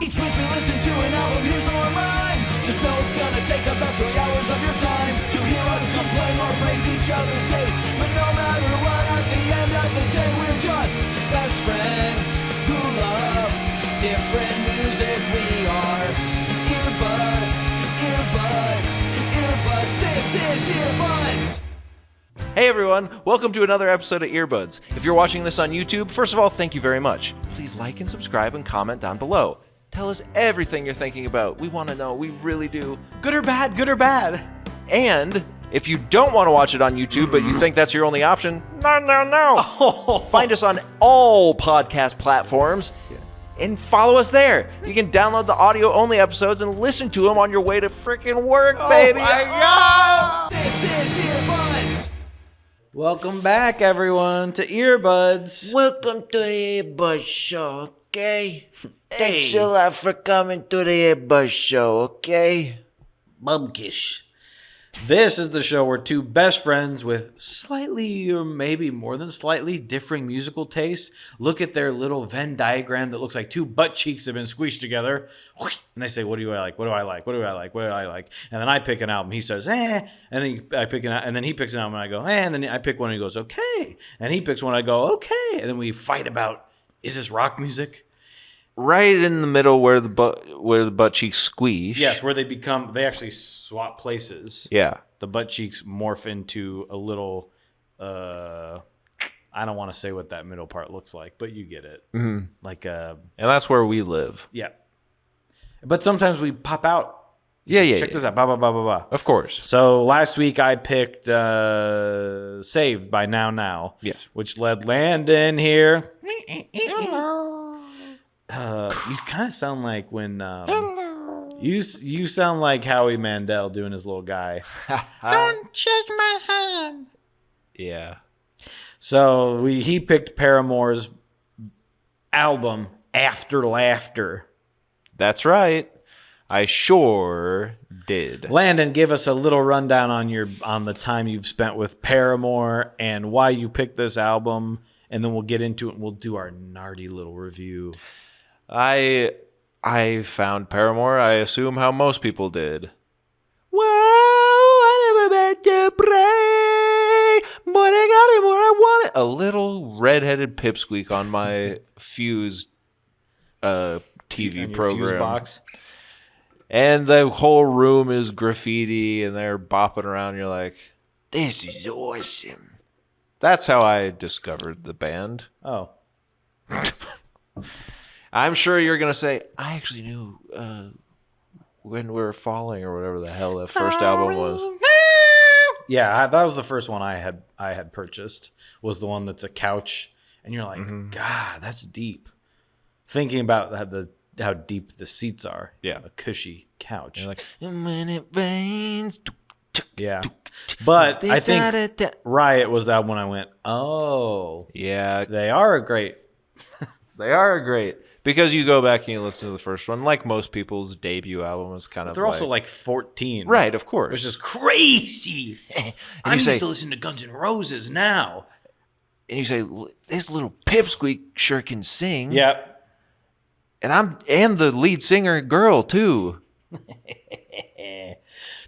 Each week we listen to an album, here's our rhyme. Just know it's gonna take about 3 hours of your time to hear us complain or praise each other's taste. But no matter what, at the end of the day, we're just best friends who love different music. We are earbuds, earbuds, earbuds. This is Earbuds. Hey everyone, welcome to another episode of Earbuds. If you're watching this on YouTube, first of all, thank you very much. Please like and subscribe and comment down below. Tell us everything you're thinking about. We want to know, we really do. Good or bad, good or bad. And if you don't want to watch it on YouTube, but you think that's your only option, no. Find us on all podcast platforms and follow us there. You can download the audio-only episodes and listen to them on your way to freaking work, baby. Oh my God! This is Earbuds. Welcome back, everyone, to Earbuds. Welcome to the Earbud Show, okay? Thanks a lot for coming to the Earbud Show, okay? Bumkish. This is the show where two best friends with slightly, or maybe more than slightly, differing musical tastes look at their little Venn diagram that looks like two butt cheeks have been squished together, and they say, what do I like? What do I like? What do I like? What do I like? And then I pick an album. He says, and then I pick an, and then he picks an album, and I go, and then I pick one, and he goes, okay. And he picks one, I go, okay. And then we fight about, is this rock music? Right in the middle where the butt cheeks squeeze. Yes, where they actually swap places. Yeah. The butt cheeks morph into a little, I don't want to say what that middle part looks like, but you get it. Mm-hmm. Like and that's where we live. yeah. But sometimes we pop out. Yeah. Check this out. Ba, ba, ba, ba, ba. Of course. So last week I picked Saved by Now. Yes. Which led Landon here. You kind of sound like when you sound like Howie Mandel doing his little guy. Don't shake my hand. Yeah. So he picked Paramore's album After Laughter. That's right. I sure did. Landon, give us a little rundown on the time you've spent with Paramore and why you picked this album, and then we'll get into it and we'll do our nardy little review. I found Paramore, I assume how most people did. Well, I never meant to pray, but I got him where I wanted. A little redheaded pipsqueak on my Fuse TV program. Fuse box. And the whole room is graffiti, and they're bopping around. You're like, This is awesome. that's how I discovered the band. Oh. I'm sure you're going to say, I actually knew When We Were Falling or whatever the hell that first album was. Yeah, that was the first one I had purchased, was the one that's a couch. And you're like, God, that's deep. Thinking about how deep the seats are. Yeah. A cushy couch. You're like, And when it rains, Yeah. But I this out think of that. Riot was that one I went, oh, yeah, they are great. they are great. Because you go back and you listen to the first one, like most people's debut album is kind of They're also like 14. Right, of course. Which is crazy. I'm say- used to listen to Guns N' Roses now. And you say, this little pipsqueak sure can sing. Yep. And the lead singer girl, too.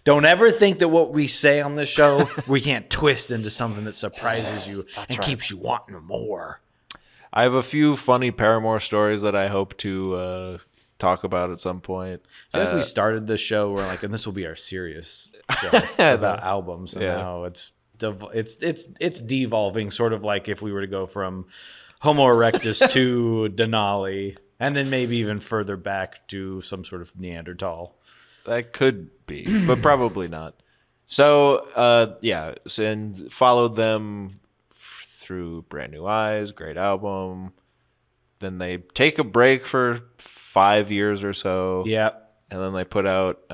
Don't ever think that what we say on this show, we can't twist into something that surprises you and keeps you wanting more. I have a few funny Paramore stories that I hope to talk about at some point. I feel like we started this show, we're like, and this will be our serious show about albums. And now it's devolving, sort of like if we were to go from Homo erectus to Denali, and then maybe even further back to some sort of Neanderthal. That could be, but probably not. So, and followed them through Brand New Eyes, great album. Then they take a break for 5 years or so. Yep. And then they put out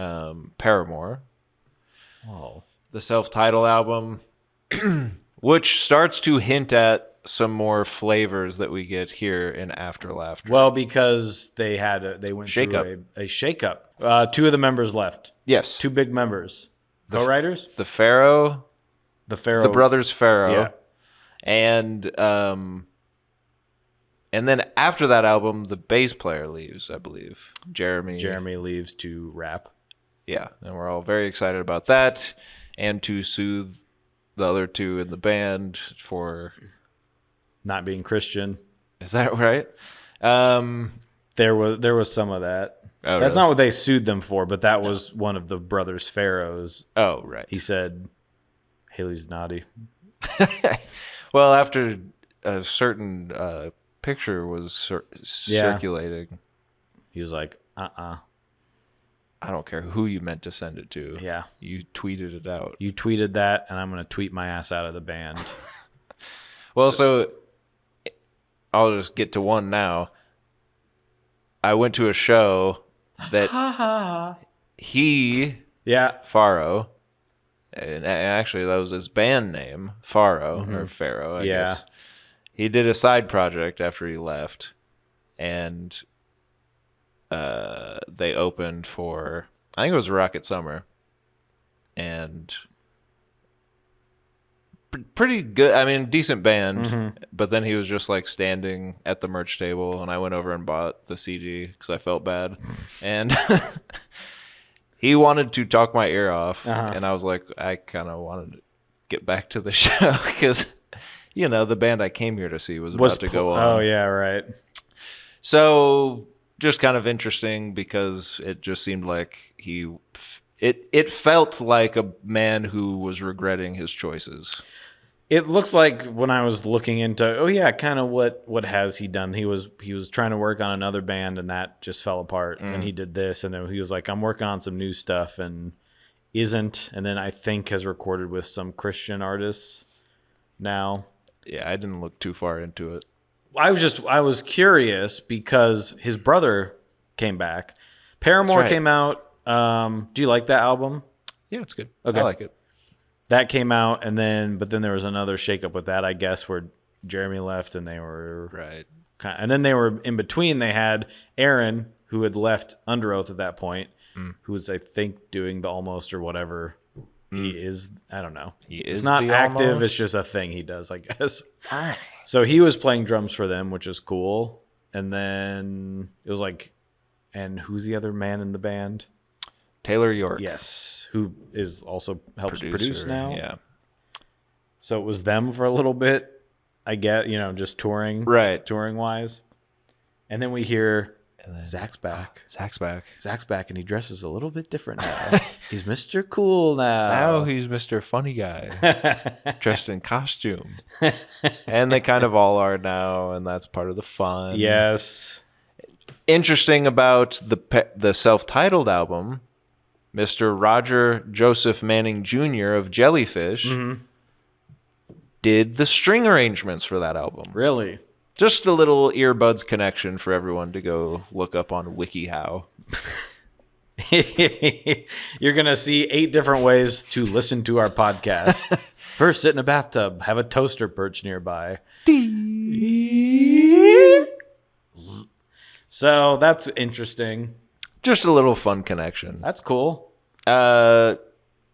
Paramore. Oh. The self-titled album, which starts to hint at some more flavors that we get here in After Laughter. Well, because they went through a shakeup. Two of the members left. Yes. Two big members. Co-writers? The Pharaoh. The Pharaoh. The brothers Pharaoh. Yeah. And And then after that album, the bass player leaves, I believe. Jeremy leaves to rap. Yeah, and we're all very excited about that, and to soothe the other two in the band for not being Christian. Is that right? There was some of that. Oh, That's really? not what they sued them for, but that was one of the brothers Pharaohs. Oh, right. He said Haley's naughty. Well, after a certain picture was circulating, he was like, I don't care who you meant to send it to. Yeah. You tweeted it out. You tweeted that, and I'm going to tweet my ass out of the band. Well, so I'll just get to one now. I went to a show that he, Faro, and actually that was his band name, Faro, or Pharaoh, I guess. He did a side project after he left, and they opened for, I think it was Rocket Summer, and pretty good. I mean, decent band, but then he was just like standing at the merch table, and I went over and bought the CD because I felt bad, and he wanted to talk my ear off, and I was like, I kind of wanted to get back to the show because, you know, the band I came here to see was about to go on. Oh yeah, right. So just kind of interesting because it just seemed like it felt like a man who was regretting his choices. It looks like when I was looking into, kind of what has he done? He was trying to work on another band, and that just fell apart. And he did this, and then he was like, I'm working on some new stuff, and isn't. And then I think has recorded with some Christian artists now. Yeah, I didn't look too far into it. I was curious because his brother came back. Paramore came out. Do you like that album? Yeah, it's good. Okay. I like it. That came out, but then there was another shakeup with that, I guess, where Jeremy left, and they were right. And then they were in between. They had Aaron, who had left Under Oath at that point, who was, I think, doing the Almost or whatever he is. I don't know. It's not active. Almost? It's just a thing he does, I guess. So he was playing drums for them, which is cool. And then it was like, and who's the other man in the band? Taylor York. Yes, who is also helps produce now. Yeah. So it was them for a little bit, I get, just touring. Right. Touring wise. And then we hear Zach's back. Zach's back, and he dresses a little bit different now. He's Mr. Cool now. Now he's Mr. Funny Guy, dressed in costume. And they kind of all are now, and that's part of the fun. Yes. Interesting about the self-titled album, Mr. Roger Joseph Manning Jr. of Jellyfish did the string arrangements for that album. Really? Just a little earbuds connection for everyone to go look up on WikiHow. You're going to see 8 different ways to listen to our podcast. First, sit in a bathtub. Have a toaster perched nearby. So that's interesting. Just a little fun connection. That's cool. So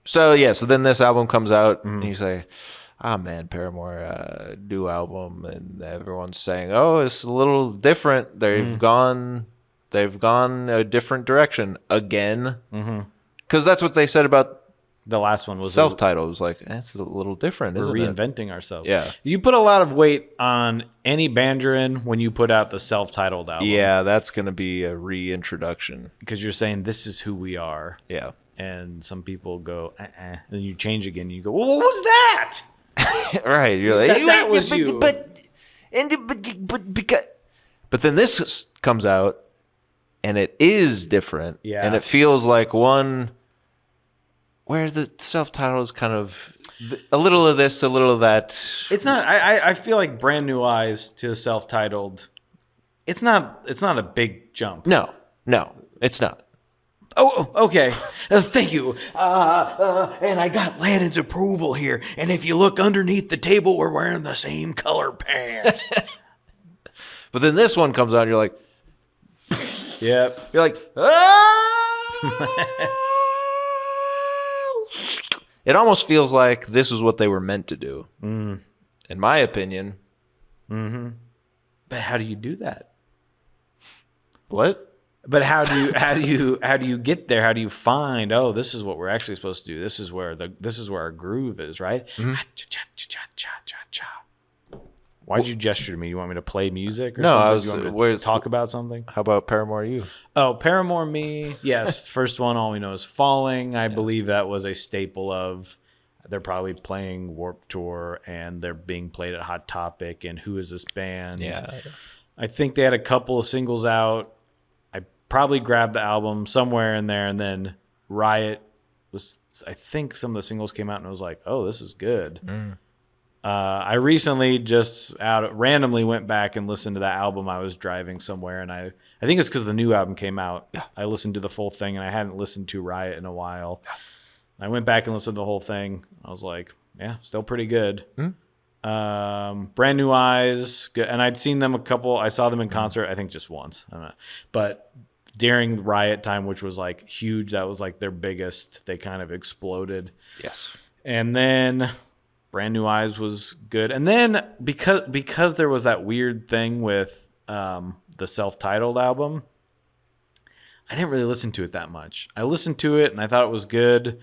then this album comes out, and you say, man, Paramore, new album, and everyone's saying, oh, it's a little different. They've gone a different direction again. Because that's what they said about the last one was self-titled. It was like, that's a little different, isn't it? We're reinventing ourselves. Yeah. You put a lot of weight on any band you're in when you put out the self-titled album. Yeah, that's going to be a reintroduction. Because you're saying, this is who we are. Yeah. And some people go, and then you change again, and you go, well, what was that? Right. You're like, that was you. But then this comes out, and it is different. Yeah. And it feels like one where the self-titled is kind of a little of this, a little of that. It's not. I feel like Brand New Eyes to the self-titled. It's not a big jump. No, it's not. Oh, okay. Thank you. And I got Landon's approval here. And if you look underneath the table, we're wearing the same color pants. But then this one comes out, and you're like, yep. You're like, ah! It almost feels like this is what they were meant to do. In my opinion. But how do you do that? What? But how do you get there? How do you find, oh, this is what we're actually supposed to do. This is where our groove is, right? Why'd you gesture to me? You want me to play music or No, something? I was you want me to talk about something? How about Paramore You? Oh, Paramore Me. Yes, first one, All We Know Is Falling. I believe that was a staple of. They're probably playing Warped Tour, and they're being played at Hot Topic. And Who Is This Band? Yeah. I think they had a couple of singles out. I probably grabbed the album somewhere in there, and then Riot was. I think some of the singles came out, and I was like, "Oh, this is good." I recently just randomly went back and listened to that album. I was driving somewhere, and I think it's because the new album came out. Yeah. I listened to the full thing, and I hadn't listened to Riot in a while. Yeah. I went back and listened to the whole thing. I was like, yeah, still pretty good. Brand New Eyes, good. And I'd seen them I saw them in concert, I think just once. I don't know. But during Riot time, which was like huge, that was like their biggest, they kind of exploded. Yes. And then Brand New Eyes was good. And then because there was that weird thing with the self-titled album, I didn't really listen to it that much. I listened to it and I thought it was good,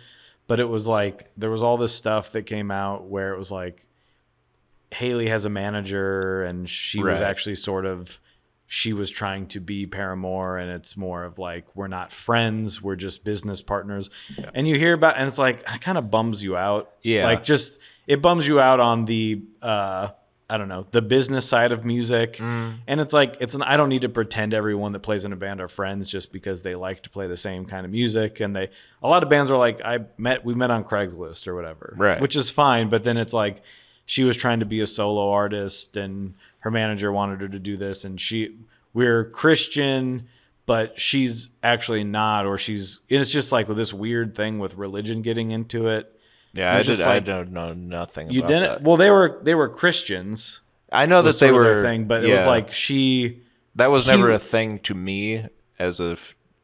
but it was like there was all this stuff that came out where it was like Haley has a manager and she was actually she was trying to be Paramore, and it's more of like, we're not friends, we're just business partners. Yeah. And you hear about, and it's like, it kind of bums you out. Yeah. Like it bums you out on the, I don't know, the business side of music. And it's like, I don't need to pretend everyone that plays in a band are friends just because they like to play the same kind of music. And a lot of bands are like, we met on Craigslist or whatever, right? Which is fine. But then it's like, she was trying to be a solo artist and her manager wanted her to do this. And we're Christian, but she's actually not, it's just like with this weird thing with religion getting into it. Yeah, I don't know nothing about that. You didn't? Well, they were Christians. I know that they were their thing, but it was like that was never a thing to me it's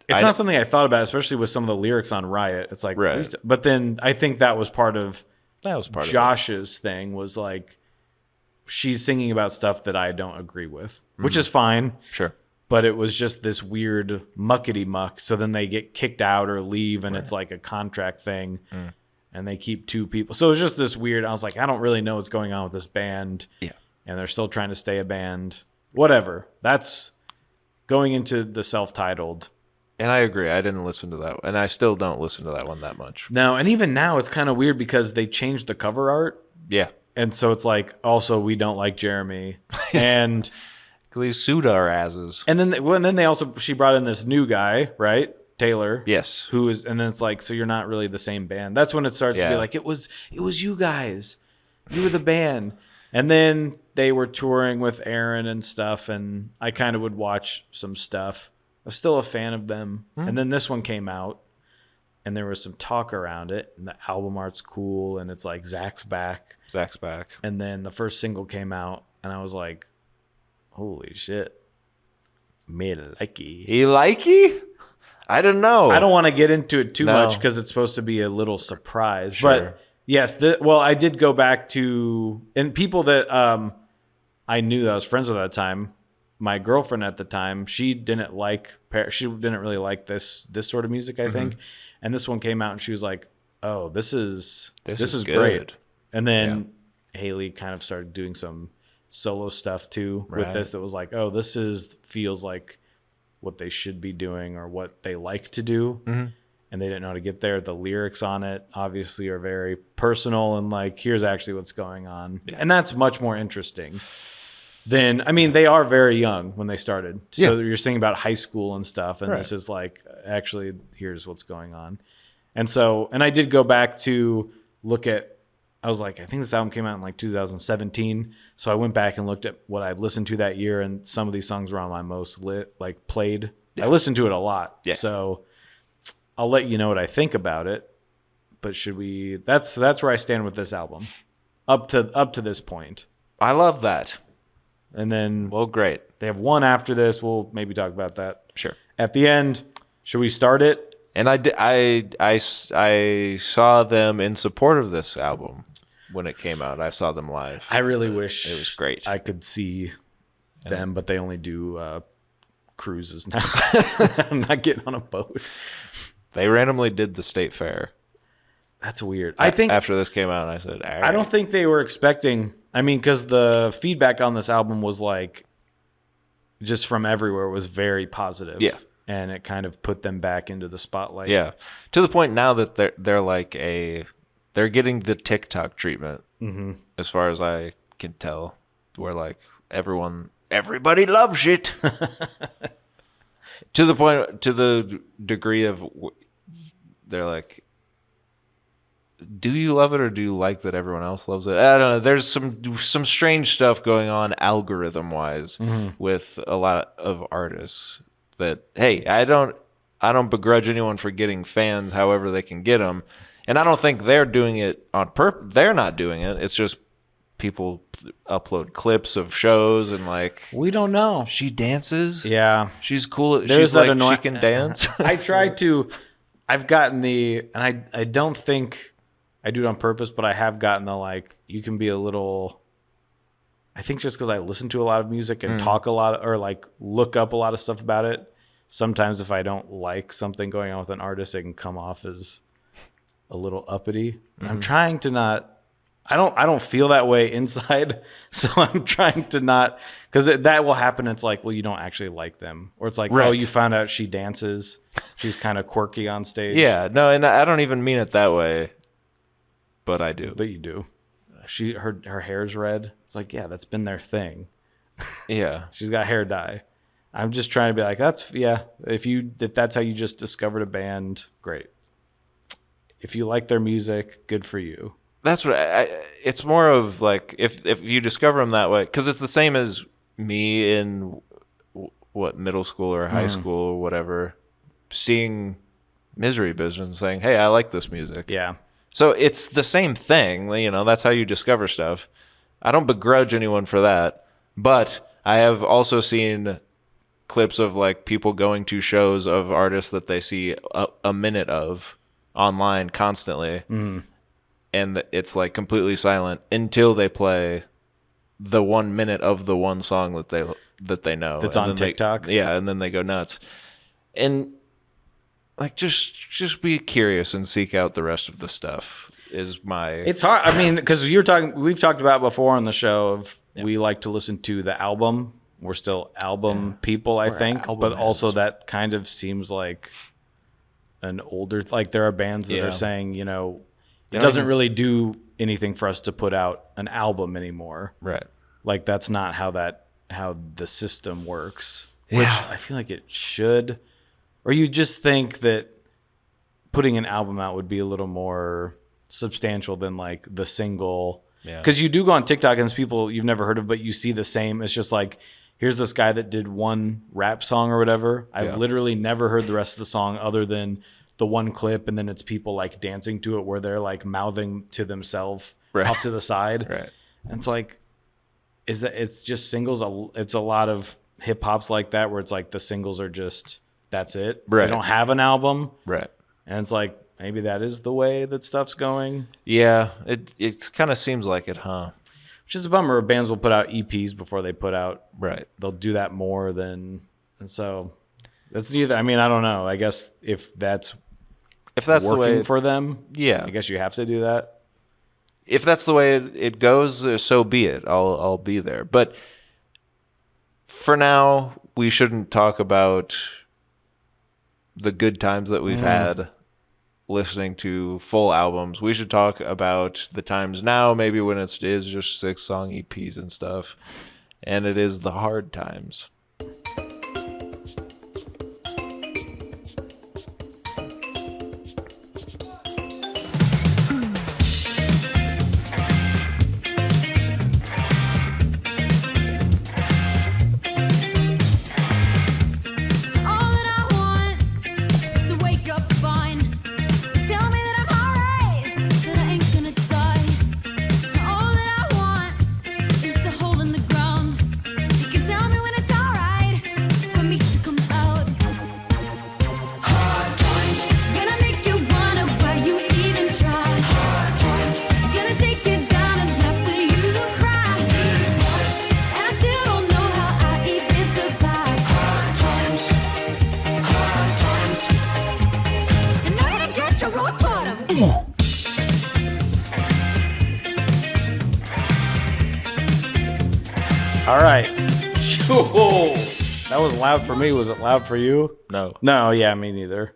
not something I thought about, especially with some of the lyrics on Riot. It's like, right. But then I think that was part of Josh's thing, was like, she's singing about stuff that I don't agree with, which is fine. Sure. But it was just this weird muckety muck. So then they get kicked out or leave, and it's like a contract thing. And they keep two people. So it was just this weird, I was like, I don't really know what's going on with this band. Yeah. And they're still trying to stay a band. Whatever. That's going into the self-titled. And I agree. I didn't listen to that. And I still don't listen to that one that much. No, and even now it's kind of weird because they changed the cover art. Yeah. And so it's like, also, we don't like Jeremy. And because he sued our asses. And then she brought in this new guy, right? Taylor. Yes. And then it's like, so you're not really the same band. That's when it starts to be like, it was you guys. You were the band. And then they were touring with Aaron and stuff, and I kind of would watch some stuff. I was still a fan of them. And then this one came out, and there was some talk around it, and the album art's cool, and it's like Zach's back. And then the first single came out, and I was like, holy shit. Me likey. He likey? I don't know. I don't want to get into it too much because it's supposed to be a little surprise. Sure. But yes, I did go back to, and people that I knew that I was friends with at the time, my girlfriend at the time, she didn't really like this sort of music, I think. And this one came out and she was like, oh, this is great. And then Haley kind of started doing some solo stuff too with this that was like, oh, feels like what they should be doing or what they like to do. And they didn't know how to get there. The lyrics on it obviously are very personal and like, here's actually what's going on. And that's much more interesting than, they are very young when they started. So you're singing about high school and stuff. And this is like, actually, here's what's going on. And so, and I did go back to look at, I was like, I think this album came out in like 2017. So I went back and looked at what I'd listened to that year, and some of these songs were on my most played. Yeah. I listened to it a lot. Yeah. So I'll let you know what I think about it. But that's where I stand with this album. Up to this point. I love that. And then great. They have one after this. We'll maybe talk about that. Sure. At the end, should we start it? And I saw them in support of this album when it came out. I saw them live. I really wish it was great. I could see them, but they only do cruises now. I'm not getting on a boat. They randomly did the state fair. That's weird. I think after this came out, I said, all right. I don't think they were expecting. I mean, because the feedback on this album was like, just from everywhere, was very positive. Yeah. And it kind of put them back into the spotlight. Yeah, to the point now that they're like they're getting the TikTok treatment, as far as I can tell, where like everybody loves it. To the degree of they're like, do you love it or do you like that everyone else loves it? I don't know. There's some strange stuff going on algorithm wise with a lot of artists that, hey, I don't begrudge anyone for getting fans however they can get them. And I don't think they're doing it on purpose. They're not doing it. It's just people upload clips of shows and like, We don't know. she dances. Yeah. She's cool. There's She's that like, she can dance. I've gotten and I don't think I do it on purpose, but I have gotten the, like, you can be a little, I think just because I listen to a lot of music and talk a lot, or like look up a lot of stuff about it, sometimes if I don't like something going on with an artist, it can come off as a little uppity. I'm trying to not, I don't feel that way inside, so I'm trying to not, because that will happen. It's like, well, you don't actually like them, or it's like, Right. oh, you found out she dances, she's kind of quirky on stage. Yeah, no, and I don't even mean it that way, but I do. But you do. Her hair's red. It's like, yeah, that's been their thing. Yeah. She's got hair dye. I'm just trying to be like, if that's how you just discovered a band, great. If you like their music, good for you. That's what it's more of like, if you discover them that way, because it's the same as me in middle school or high school or whatever, seeing Misery Business and saying, hey, I like this music. Yeah. So it's the same thing, you know, that's how you discover stuff. I don't begrudge anyone for that, but I have also seen clips of like people going to shows of artists that they see a minute of online constantly, and it's like completely silent until they play the 1 minute of the one song that they know. That's and on TikTok? And then they go nuts. And like, just be curious and seek out the rest of the stuff is my... It's hard. I mean, because we've talked about before on the show of we like to listen to the album. We're still album people, I think. But also that kind of seems like an older... Like, there are bands that are saying, you know, it doesn't really do anything for us to put out an album anymore. Right. Like, that's not how the system works. Which I feel like it should... Or you just think that putting an album out would be a little more substantial than like the single. Because you do go on TikTok and there's people you've never heard of, but you see the same. It's just like, here's this guy that did one rap song or whatever. I've literally never heard the rest of the song other than the one clip, and then it's people like dancing to it where they're like mouthing to themselves off to the side. Right. And it's like, it's just singles. It's a lot of hip hops like that where it's like the singles are just... That's it. Right. They don't have an album. Right. And it's like, maybe that is the way that stuff's going. Yeah, it kind of seems like it, huh? Which is a bummer. Bands will put out EPs before they put out. Right. They'll do that more than... And so, that's neither... I mean, I don't know. I guess if that's the way for them, yeah, I guess you have to do that. If that's the way it goes, so be it. I'll be there. But for now, we shouldn't talk about the good times that we've had listening to full albums. We should talk about the times now, maybe when it is just 6-song EPs and stuff, and it is the hard times. All that I want is to hold in the ground. You can tell me when it's alright. Come on. All right. Whoa. That was loud for me. Was it loud for you? No. No, yeah, me neither.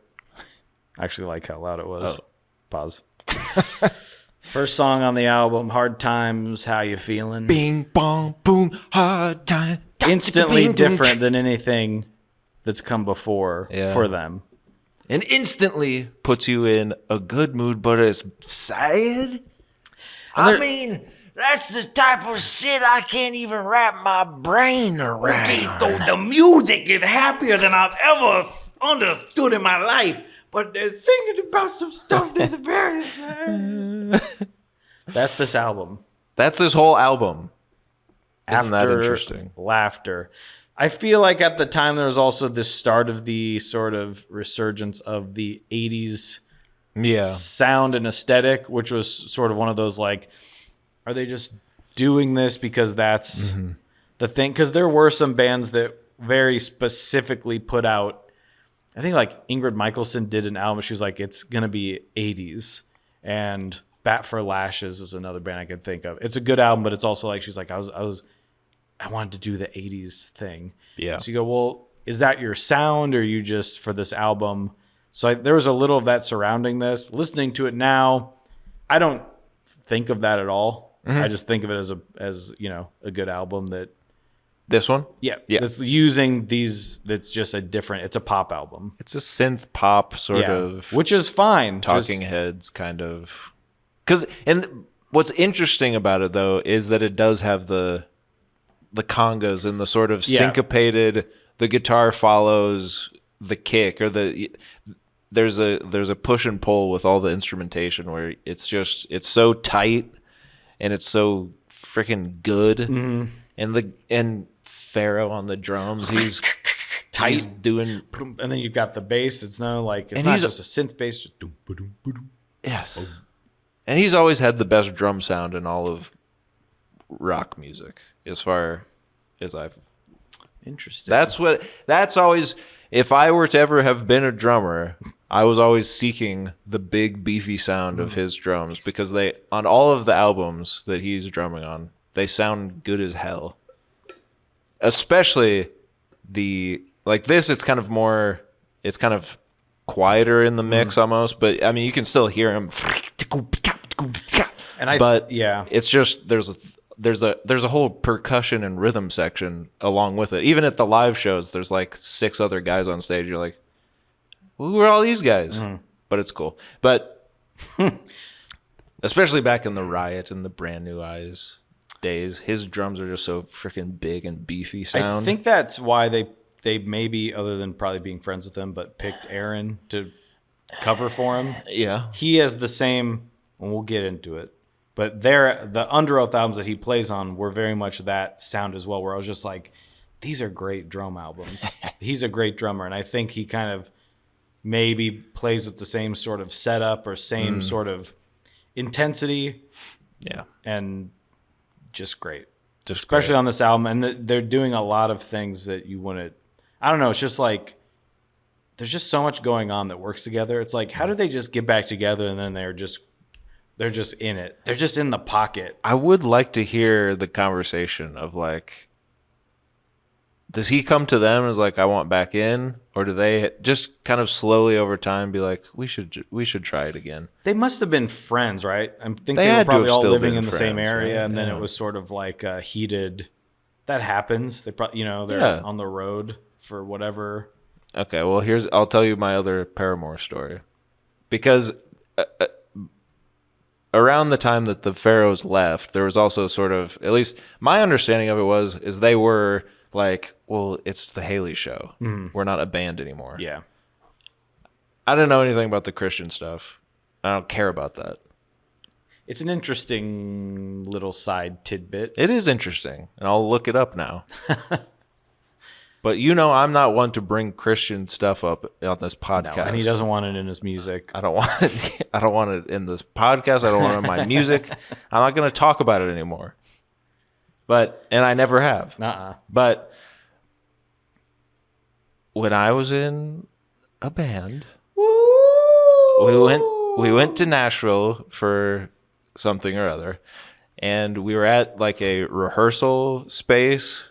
I actually like how loud it was. Oh. Pause. First song on the album, Hard Times, How You Feeling? Bing, bong, boom, hard time. Instantly different than anything that's come before for them. And instantly puts you in a good mood, but it's sad. I mean, that's the type of shit I can't even wrap my brain around. Okay, so the music is happier than I've ever understood in my life, but they're singing about some stuff that's very sad. That's this album. That's this whole album. Isn't that After interesting? Laughter. I feel like at the time there was also this start of the sort of resurgence of the 80s Yeah. sound and aesthetic, which was sort of one of those like, are they just doing this because that's the thing? Because there were some bands that very specifically put out, I think like Ingrid Michaelson did an album. She was like, it's going to be 80s. And Bat for Lashes is another band I could think of. It's a good album, but it's also like, she's like, I wanted to do the 80s thing. Yeah. So you go, well, is that your sound or you just for this album? So there was a little of that surrounding this. Listening to it now, I don't think of that at all. I just think of it as you know, a good album that This one? yeah. It's That's using these, that's just it's a pop album. a synth pop sort of Which is fine. Talking Heads kind of. And what's interesting about it though is that it does have the congas and the sort of syncopated, the guitar follows the kick or there's a push and pull with all the instrumentation where it's so tight and it's so freaking good. And Pharaoh on the drums, he's tight, he's doing, and then you've got the bass. It's not like it's and not he's just a synth bass. Just doom, ba-doom, ba-doom. yes, and he's always had the best drum sound in all of rock music, as far as I've. Interesting. That's always. If I were to ever have been a drummer, I was always seeking the big beefy sound of his drums because they on all of the albums that he's drumming on, they sound good as hell. Especially this, it's kind of quieter in the mix almost, but I mean you can still hear him. It's just there's a whole percussion and rhythm section along with it. Even at the live shows, there's like 6 other guys on stage. You're like, who are all these guys? But it's cool. But especially back in the Riot and the Brand New Eyes days, his drums are just so freaking big and beefy sound. I think that's why they maybe, other than probably being friends with him, but picked Aaron to cover for him. Yeah. He has the same, and we'll get into it, but the Under Oath albums that he plays on were very much that sound as well, where I was just like, these are great drum albums. He's a great drummer, and I think he kind of maybe plays with the same sort of setup or same sort of intensity. Yeah. And just great. Especially great on this album. And they're doing a lot of things that you wouldn't, I don't know. It's just like, there's just so much going on that works together. It's like, how do they just get back together and then they're just in it. They're just in the pocket. I would like to hear the conversation of like, does he come to them and is like, I want back in? Or do they just kind of slowly over time be like, we should try it again? They must have been friends, right? I think They they were had to probably have all still living been in the same friends, area. right? And then Yeah. it was sort of like a heated, that happens. They probably, they're Yeah. on the road for whatever. Okay, well, I'll tell you my other Paramore story. Because around the time that the Pharaohs left, there was also sort of, at least my understanding of it is they were like, well, it's the Haley show. We're not a band anymore. Yeah. I don't know anything about the Christian stuff. I don't care about that. It's an interesting little side tidbit. It is interesting, and I'll look it up now. But I'm not one to bring Christian stuff up on this podcast. No, and he doesn't want it in his music. I don't want it. I don't want it in this podcast. I don't want it in my music. I'm not going to talk about it anymore. And I never have. But when I was in a band, we went we went to Nashville for something or other, and we were at like a rehearsal space,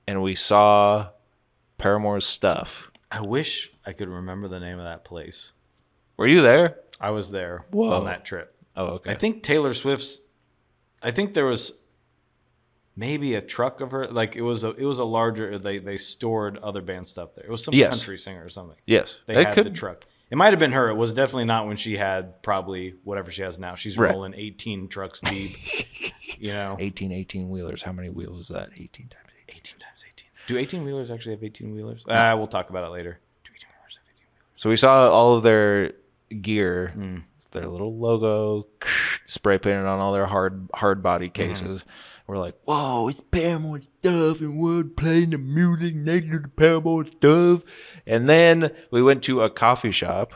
and we saw Paramore's stuff. I wish I could remember the name of that place. Were you there? I was there Whoa. on that trip. Oh, okay. I think Taylor Swift's. I think there was maybe a truck of her. Like it was a larger. They stored other band stuff there. It was some Yes. country singer or something. Yes, They it had could. the truck. It might have been her. It was definitely not when she had probably whatever she has now. She's Right. rolling 18 trucks deep. 18 wheelers. How many wheels is that? 18 times 18. 18 times 18. Do 18 wheelers actually have 18 wheelers? We'll talk about it later. Do 18 wheelers have 18 wheelers? So we saw all of their gear, their little logo spray painted on all their hard body cases. We're like, whoa, it's Paramore stuff, and we're playing the music next to the Paramore stuff. And then we went to a coffee shop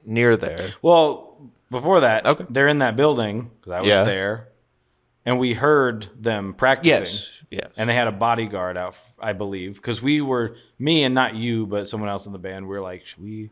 near there. Well, before that, Okay. they're in that building because I was Yeah. there, and we heard them practicing. Yes. And they had a bodyguard out, I believe, because me and not you, but someone else in the band. We were like, should we?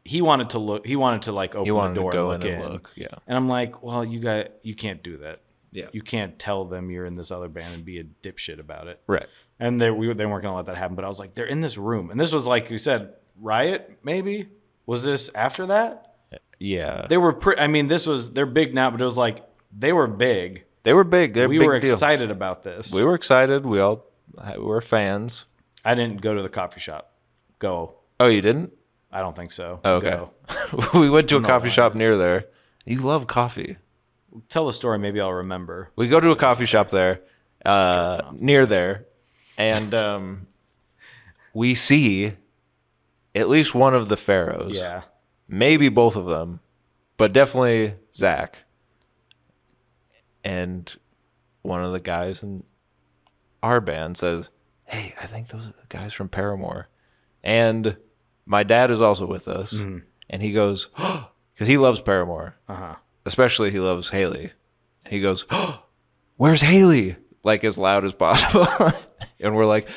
He wanted to look. He wanted to like open He wanted the door to go and in look and look. Yeah. And I'm like, well, you can't do that. Yeah. You can't tell them you're in this other band and be a dipshit about it. Right. And they weren't gonna let that happen. But I was like, they're in this room, and this was like you said, Riot. Maybe was this after that? Yeah. They were. They're big now, but it was like they were big. They were big. They're We big were deal. excited about this. We were excited. We were fans. I didn't go to the coffee shop. Go. Oh, you didn't? I don't think so. Oh, okay. Go. We went to a not coffee lying. shop near there. You love coffee. Tell the story. Maybe I'll remember. We go to a coffee shop there, near there, and we see at least one of the pharaohs. Yeah. Maybe both of them, but definitely Zach. And one of the guys in our band says, "Hey, I think those are the guys from Paramore." And my dad is also with us, and he goes, because he loves Paramore. Uh-huh. Especially he loves Haley. He goes, "Oh, where's Haley?" Like as loud as possible. And we're like,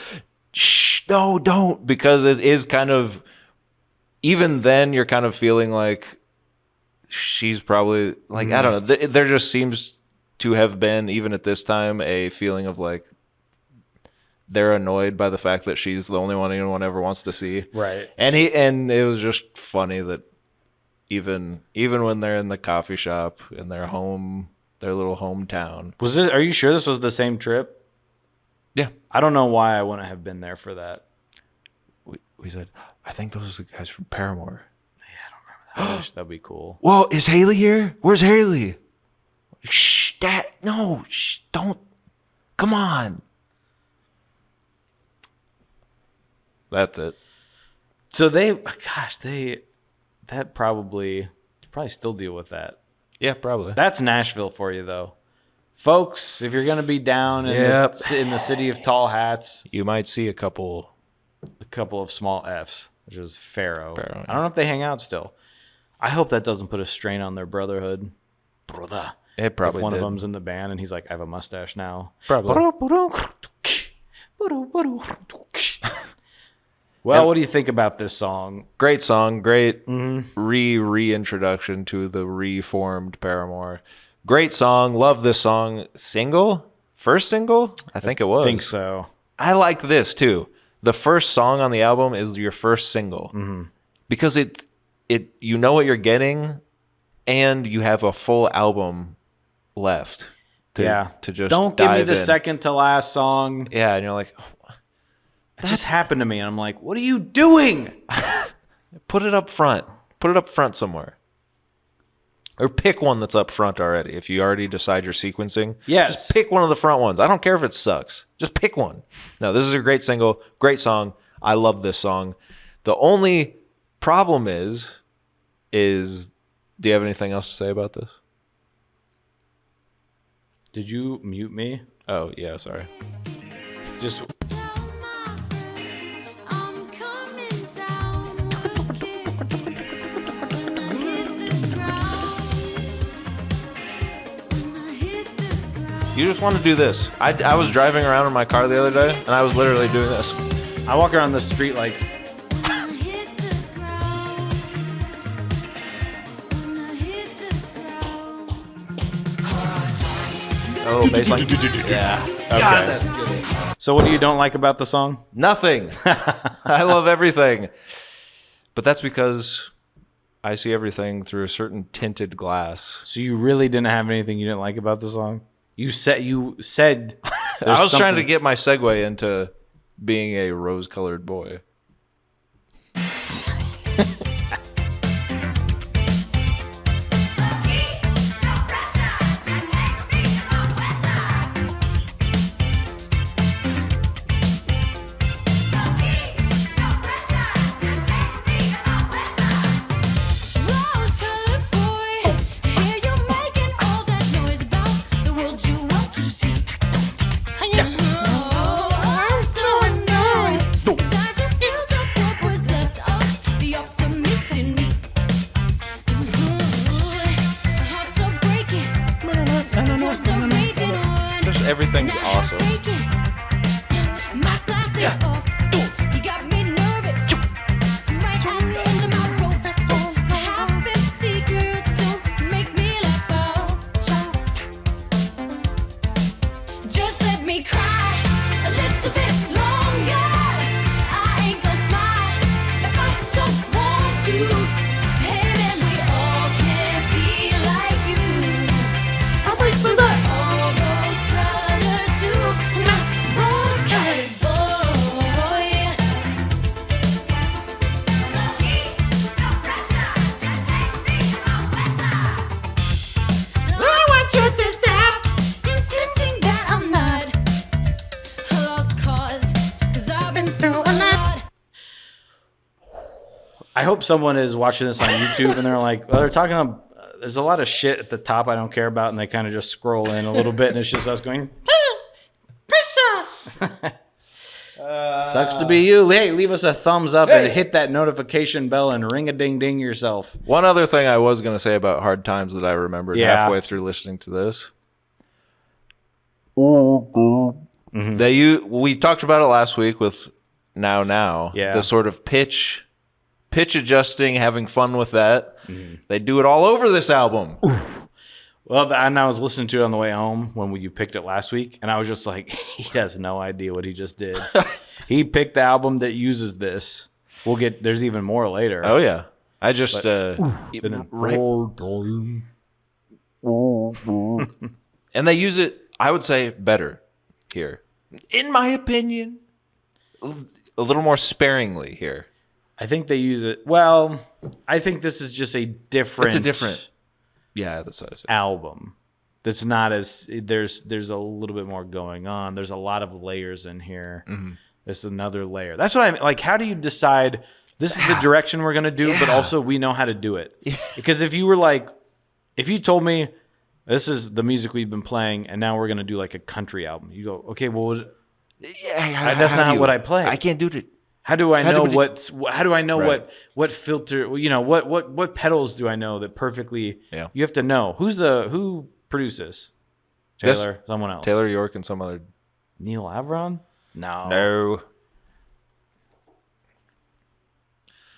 "Shh, no, don't." Because it is kind of, even then you're kind of feeling like she's probably, like, I don't know. There just seems to have been, even at this time, a feeling of like, they're annoyed by the fact that she's the only one anyone ever wants to see. Right. And it was just funny that even when they're in the coffee shop in their little hometown. Are you sure this was the same trip? Yeah. I don't know why I wouldn't have been there for that. We said, "I think those are the guys from Paramore." I wish that'd be cool. Well, is Haley here? Where's Haley? Shh, Dad. No, shh, don't. Come on. That's it. So that probably still deal with that. Yeah, probably. That's Nashville for you, though. Folks, if you're going to be down in, Yep. in the city of tall hats, You might see a couple. a couple of small F's, which is Pharaoh. Pharaoh, I don't know if they hang out still. I hope that doesn't put a strain on their brotherhood. Brother. It probably If one did. of them's in the band and he's like, I have a mustache now. Probably. Well, what do you think about this song? Great song, great reintroduction to the reformed Paramore. Great song, love this song. Single? First single? I think it was. I think so. I like this too. The first song on the album is your first single. Because it you know what you're getting, and you have a full album left to just don't give me dive the in. second to last song. Yeah, and you're like, That just happened to me, and I'm like, what are you doing? put it up front. Put it up front somewhere. Or pick one that's up front already. If you already decide your sequencing, Yes. just pick one of the front ones. I don't care if it sucks. Just pick one. No, this is a great single, great song. I love this song. The only problem is do you have anything else to say about this? Did you mute me? Oh, yeah, sorry. Just I'm coming down again when I hit the ground. When I hit the ground. You just want to do this. I was driving around in my car the other day, and I was literally doing this. I walk around the street like When I hit the ground. When I Oh, bass line. Yeah. Okay. God, that's good. So what do you don't like about the song? Nothing. I love everything. But that's because I see everything through a certain tinted glass. So you really didn't have anything you didn't like about the song? You said I was trying to get my segue into being a rose-colored boy. Rose-colored boy, hear you making all that noise about the world you want to see. Oh, I'm so annoyed, 'cause I just filled up what was left of the optimist in me. My heart's so breaking, was so raging on. Just everything's Now I'm awesome. taking my glasses off. You got me nervous. I'm right at the end of my rope. Half empty, girl, don't make me let go. Just let me cry a little bit longer. I ain't gonna smile if I don't want to. Hey man, we all can't be like you. I'm wasting that. All rose-colored too. My rose-colored boy. I want you to stop insisting that I'm not a lost cause, 'cause I've been through a lot. I hope someone is watching this on YouTube and they're like, well, they're talking about, there's a lot of shit at the top I don't care about, and they kind of just scroll in a little bit, and it's just us going, pressure. Sucks to be you. Hey, leave us a thumbs up and hit that notification bell and ring a ding ding yourself. One other thing I was going to say about Hard Times that I remembered Yeah. halfway through listening to this. Mm-hmm. We talked about it last week with Now. Yeah. The sort of pitch adjusting, having fun with that. Mm-hmm. They do it all over this album. Well, and I was listening to it on the way home when you picked it last week, and I was just like, he has no idea what he just did. He picked the album that uses this. There's even more later. Oh yeah. I just right. And they use it, I would say, better here. In my opinion, a little more sparingly here. I think they use it. Well, I think this is just a different. It's a different. Yeah, that's what I said. Album. That's not as there's a little bit more going on. There's a lot of layers in here. Mm-hmm. There's another layer. That's what I'm like. How do you decide this is the direction we're gonna do, but also we know how to do it? Because if you told me this is the music we've been playing, and now we're gonna do like a country album, you go, okay, well, Yeah, that's not what I play. I can't do it. How do I know do- How do I know Right. what filter? You know what pedals do I know that perfectly? Yeah. You have to know who produced this. This- Taylor, someone else. Taylor York and some other. Neil Avron? No. No.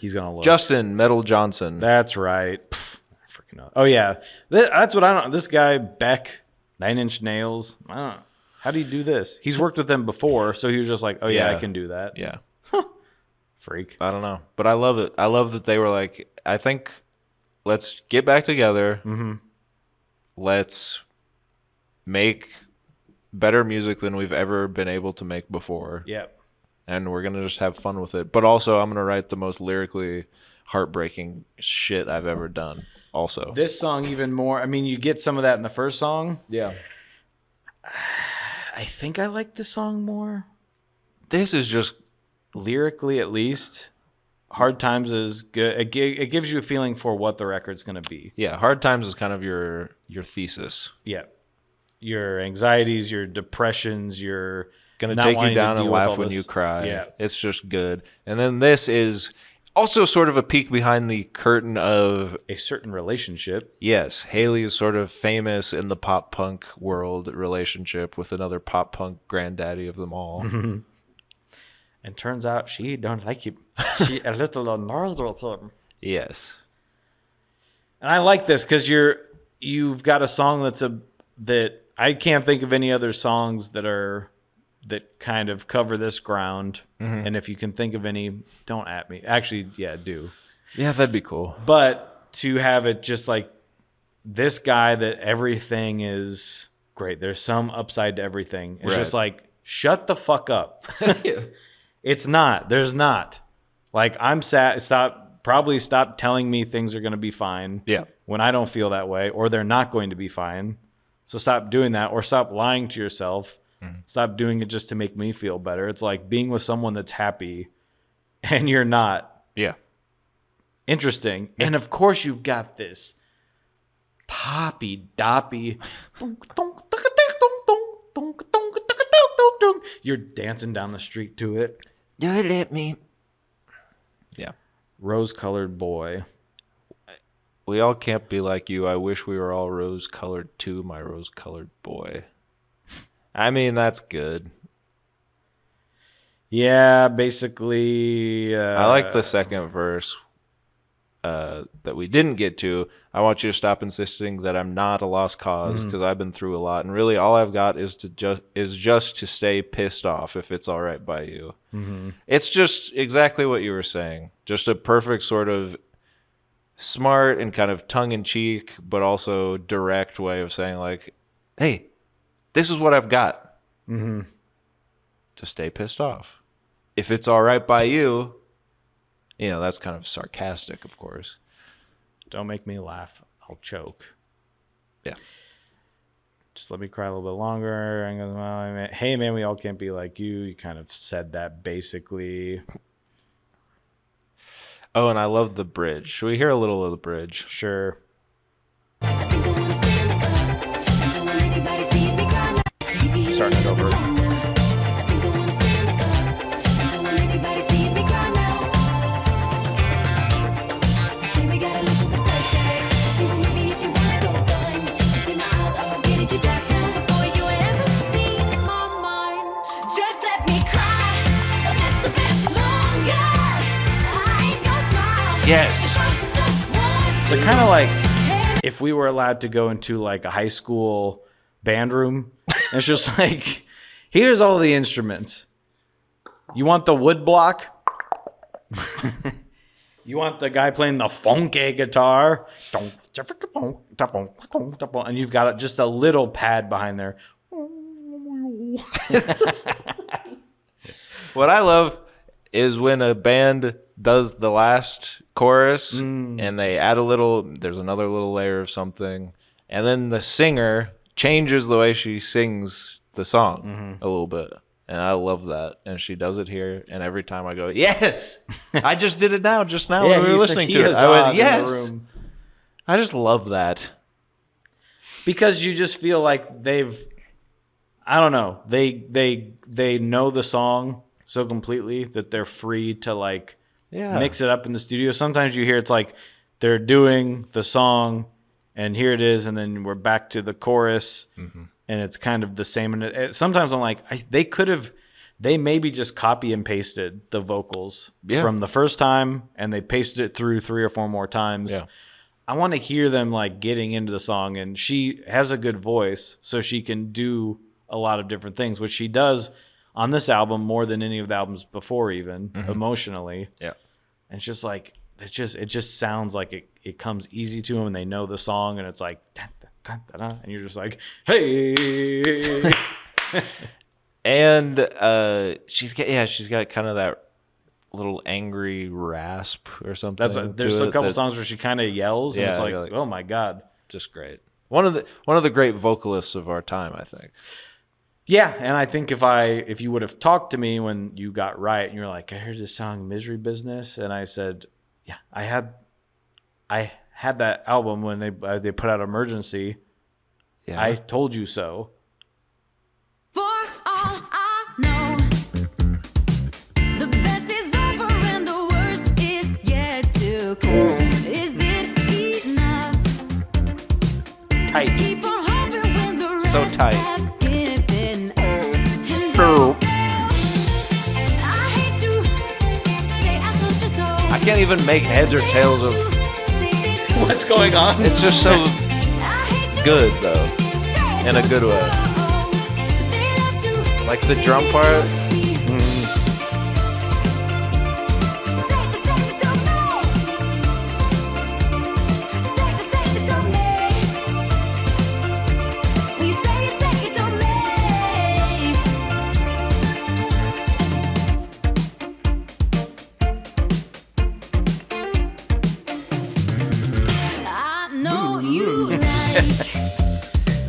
He's gonna look. Justin Metal Johnson. That's right. Pff, I freaking know. Oh yeah, that's what I don't. This guy Beck, 9 Inch Nails. I don't know. How do you do this? He's worked with them before, so he was just like, oh yeah, Yeah. I can do that. Yeah. Freak. I don't know, but I love it. I love that they were like, I think let's get back together. Mm-hmm. Let's make better music than we've ever been able to make before. Yep. And we're going to just have fun with it. But also, I'm going to write the most lyrically heartbreaking shit I've ever done also. This song even more. I mean, you get some of that in the first song. Yeah. I think I like this song more. This is just Lyrically, at least. Hard Times is good. It gives you a feeling for what the record's going to be. yeah, Hard Times is kind of your thesis. Yeah. Your anxieties, your depressions, your Going to not take you wanting to down and deal with laugh all when this. you cry. Yeah. It's just good. And then this is also sort of a peek behind the curtain of, A certain relationship. yes, Haley is sort of famous in the pop punk world relationship with another pop punk granddaddy of them all. And turns out she don't like him. She a little annoyed with him. Yes. And I like this because you've got a song that I can't think of any other songs that kind of cover this ground. And if you can think of any, don't at me. Actually, yeah, do. Yeah, that'd be cool. But to have it just like this guy that everything is great. There's some upside to everything. It's just like, shut the fuck up. It's not. There's not. Like, I'm sad. Stop telling me things are going to be fine. Yeah. When I don't feel that way, or they're not going to be fine. So stop doing that, or stop lying to yourself. Stop doing it just to make me feel better. It's like being with someone that's happy and you're not. Yeah. Interesting. And of course you've got this poppy doppy. You're dancing down the street to it. Don't let me. Yeah. Rose-colored boy. We all can't be like you. I wish we were all rose-colored too, my rose-colored boy. I mean, that's good. Yeah, basically. I like the second verse that we didn't get to. I want you to stop insisting that I'm not a lost cause, because I've been through a lot, and really all I've got is just to stay pissed off if it's all right by you. It's just exactly what you were saying. Just a perfect sort of smart and kind of tongue-in-cheek, but also direct way of saying, like, hey, this is what I've got to stay pissed off. If it's all right by you, that's kind of sarcastic, of course. Don't make me laugh. I'll choke. Yeah. Just let me cry a little bit longer. And goes, well, hey, man, we all can't be like you. You kind of said that basically. Oh, and I love the bridge. Should we hear a little of the bridge? Sure. Starting it over. Just let me cry a little bit longer. I ain't gonna smile. Yes. They're kind of like if we were allowed to go into like a high school band room. And it's just like, here's all the instruments. You want the wood block? You want the guy playing the funky guitar? And you've got just a little pad behind there. What I love is when a band does the last chorus and they add there's another little layer of something, and then the singer changes the way she sings the song a little bit. And I love that. And she does it here. And every time I go, yes, I just did it just now when we were listening to it. I went, yes. I just love that. Because you just feel like I don't know, they know the song so completely that they're free to like mix it up in the studio. Sometimes you hear it's like they're doing the song and here it is, and then we're back to the chorus, and it's kind of the same. And sometimes I'm like, they maybe just copy and pasted the vocals from the first time, and they pasted it through 3 or 4 more times. Yeah. I want to hear them like getting into the song, and she has a good voice, so she can do a lot of different things, which she does on this album more than any of the albums before, even emotionally. Yeah, and it's just like it just sounds like it comes easy to them, and they know the song, and it's like dun, dun, dun, dun, and you're just like, hey. And she's got kind of that little angry rasp or something. There's a couple songs where she kind of yells, and it's like, oh my god, just great. One of the great vocalists of our time, I think. Yeah, and I think if you would have talked to me when you got Riot, and you're like, I heard this song Misery Business, and I said, yeah, I had that album when they put out Emergency. Yeah. I told you so. For all I know, the best is over and the worst is yet to come. Is it enough? Tight. Keep on hoping when the rest So tight. have given up. And I hate to say I told you so. I can't even make heads or tails of What's going on? It's just so good, though. in a good way. Like the drum part.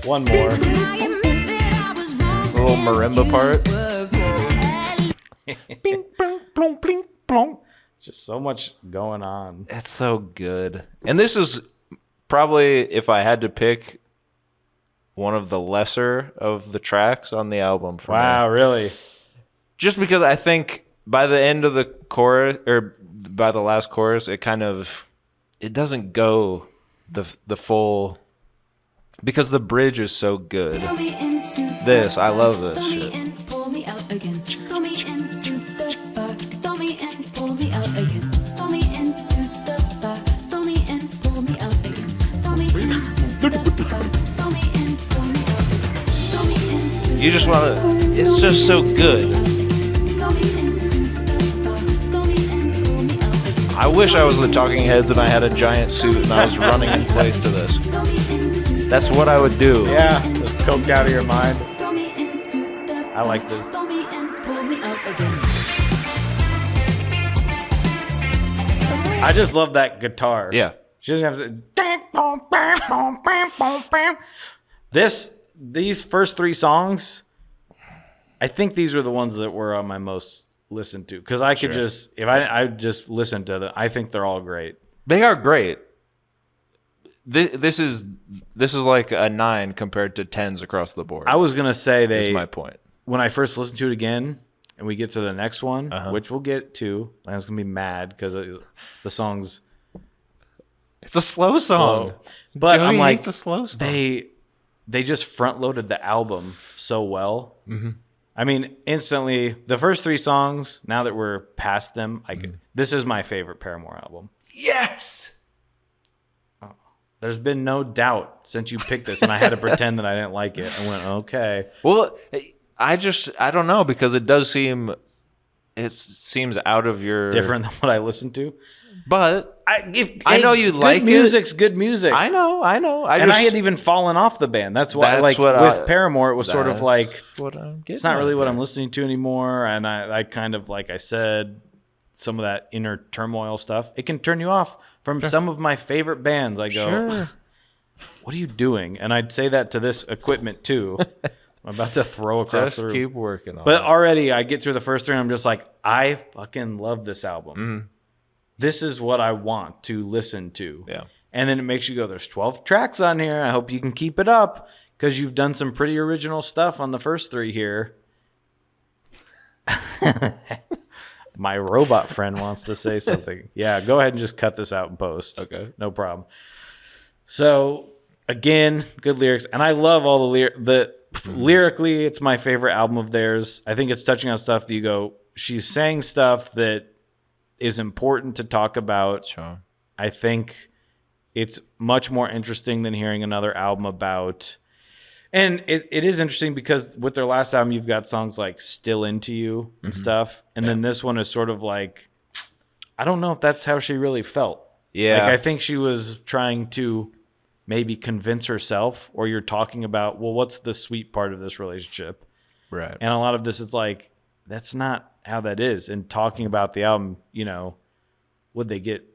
One more. A little marimba part. Bing, blong, blong, bling, blong. Just so much going on. It's so good. And this is probably, if I had to pick, one of the lesser of the tracks on the album for me. Wow, really? Just because I think by the end of the chorus, or by the last chorus, it doesn't go the full, because the bridge is so good. I love this shit. You just want to, it's just so good. I wish I was the Talking Heads and I had a giant suit and I was running in place to this. That's what I would do. Yeah, just coked out of your mind. I like this. I just love that guitar. Yeah. She doesn't have to. These first three songs, I think these are the ones that were on my most listened to, because I could just, if I just listen to them, I think they're all great. They are great. This is like a 9 compared to 10s across the board. I was gonna say is my point. When I first listened to it again, and we get to the next one, which we'll get to, Landon's gonna be mad because the song's It's a slow song. but Joey I'm like, hates a slow song. they just front loaded the album so well. Mm-hmm. I mean, instantly, the first three songs, now that we're past them, this is my favorite Paramore album. Yes. There's been no doubt since you picked this, and I had to pretend that I didn't like it. I went, okay. Well, I don't know, because it seems out of your Different than what I listened to. But I know you like music's good music. I know. I had even fallen off the band. That's why, with Paramore, it was sort of like, it's not really what I'm listening to anymore. And I kind of, like I said, some of that inner turmoil stuff, it can turn you off from some of my favorite bands. I go, what are you doing? And I'd say that to this equipment too. I'm about to throw across the room. Keep working on it. But already I get through the first three and I'm just like, I fucking love this album. Mm-hmm. This is what I want to listen to. Yeah. And then it makes you go, there's 12 tracks on here. I hope you can keep it up, because you've done some pretty original stuff on the first three here. My robot friend wants to say something. Yeah, go ahead and just cut this out and post. Okay. No problem. So, again, good lyrics. And I love all the lyrics. Lyrically, it's my favorite album of theirs. I think it's touching on stuff that you go, she's saying stuff that is important to talk about. Sure. I think it's much more interesting than hearing another album about. And it is interesting because with their last album, you've got songs like Still Into You and stuff. And then this one is sort of like, I don't know if that's how she really felt. Yeah. Like, I think she was trying to maybe convince herself, or you're talking about, well, what's the sweet part of this relationship? Right. And a lot of this is like, that's not how that is. And talking about the album, would they get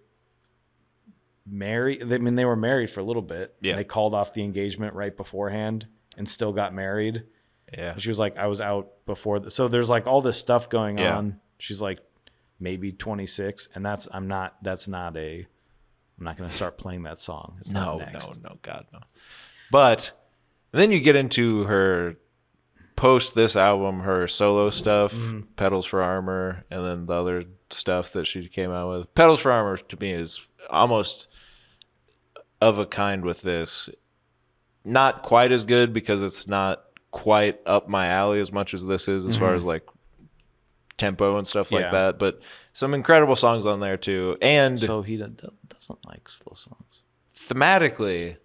married? I mean, they were married for a little bit. Yeah. They called off the engagement right beforehand and still got married. Yeah. She was like, I was out before. So there's like all this stuff going Yeah. on. She's like maybe 26. And I'm not going to start playing that song. It's not next. No, God, no. But then you get into her post this album, her solo stuff, Pedals for Armor, and then the other stuff that she came out with. Pedals for Armor to me is almost of a kind with this. Not quite as good because it's not quite up my alley as much as this is, as far as like tempo and stuff like that. But some incredible songs on there too. And So he doesn't like slow songs. thematically,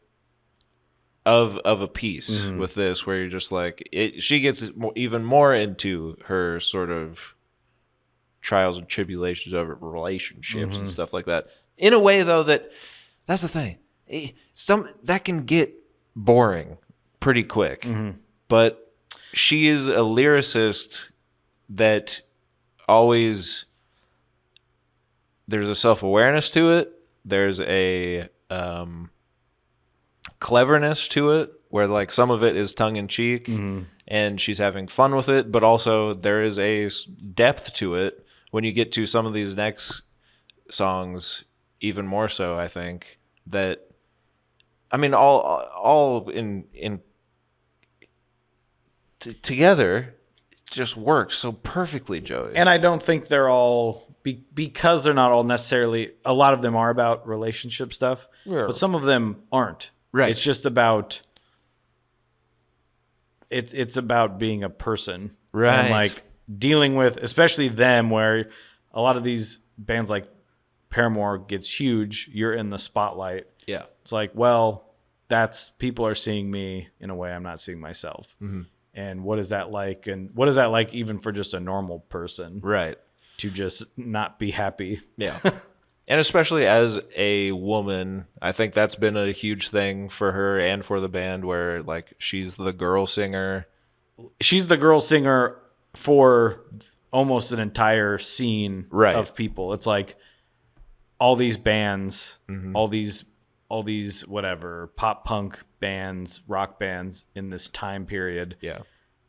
of a piece with this, where you're just like, she gets even more into her sort of trials and tribulations of relationships and stuff like that. In a way, though, that's the thing. That can get boring pretty quick, but she is a lyricist that always, there's a self-awareness to it. There's a cleverness to it, where like some of it is tongue-in-cheek and she's having fun with it, but also there is a depth to it when you get to some of these next songs, even more so, I think, that, I mean, all in together just works so perfectly, Joey. And I don't think they're all, because they're not all necessarily, a lot of them are about relationship stuff, but some of them aren't. Right. It's just about, it's about being a person. Right. And like dealing with, especially them, where a lot of these bands like Paramore gets huge, you're in the spotlight. Yeah. It's like, well, people are seeing me in a way I'm not seeing myself. And what is that like? And what is that like even for just a normal person? Right. To just not be happy. Yeah. And especially as a woman, I think that's been a huge thing for her and for the band, where like she's the girl singer. She's the girl singer for almost an entire scene of people. It's like all these bands, all these whatever pop punk bands, rock bands in this time period. Yeah.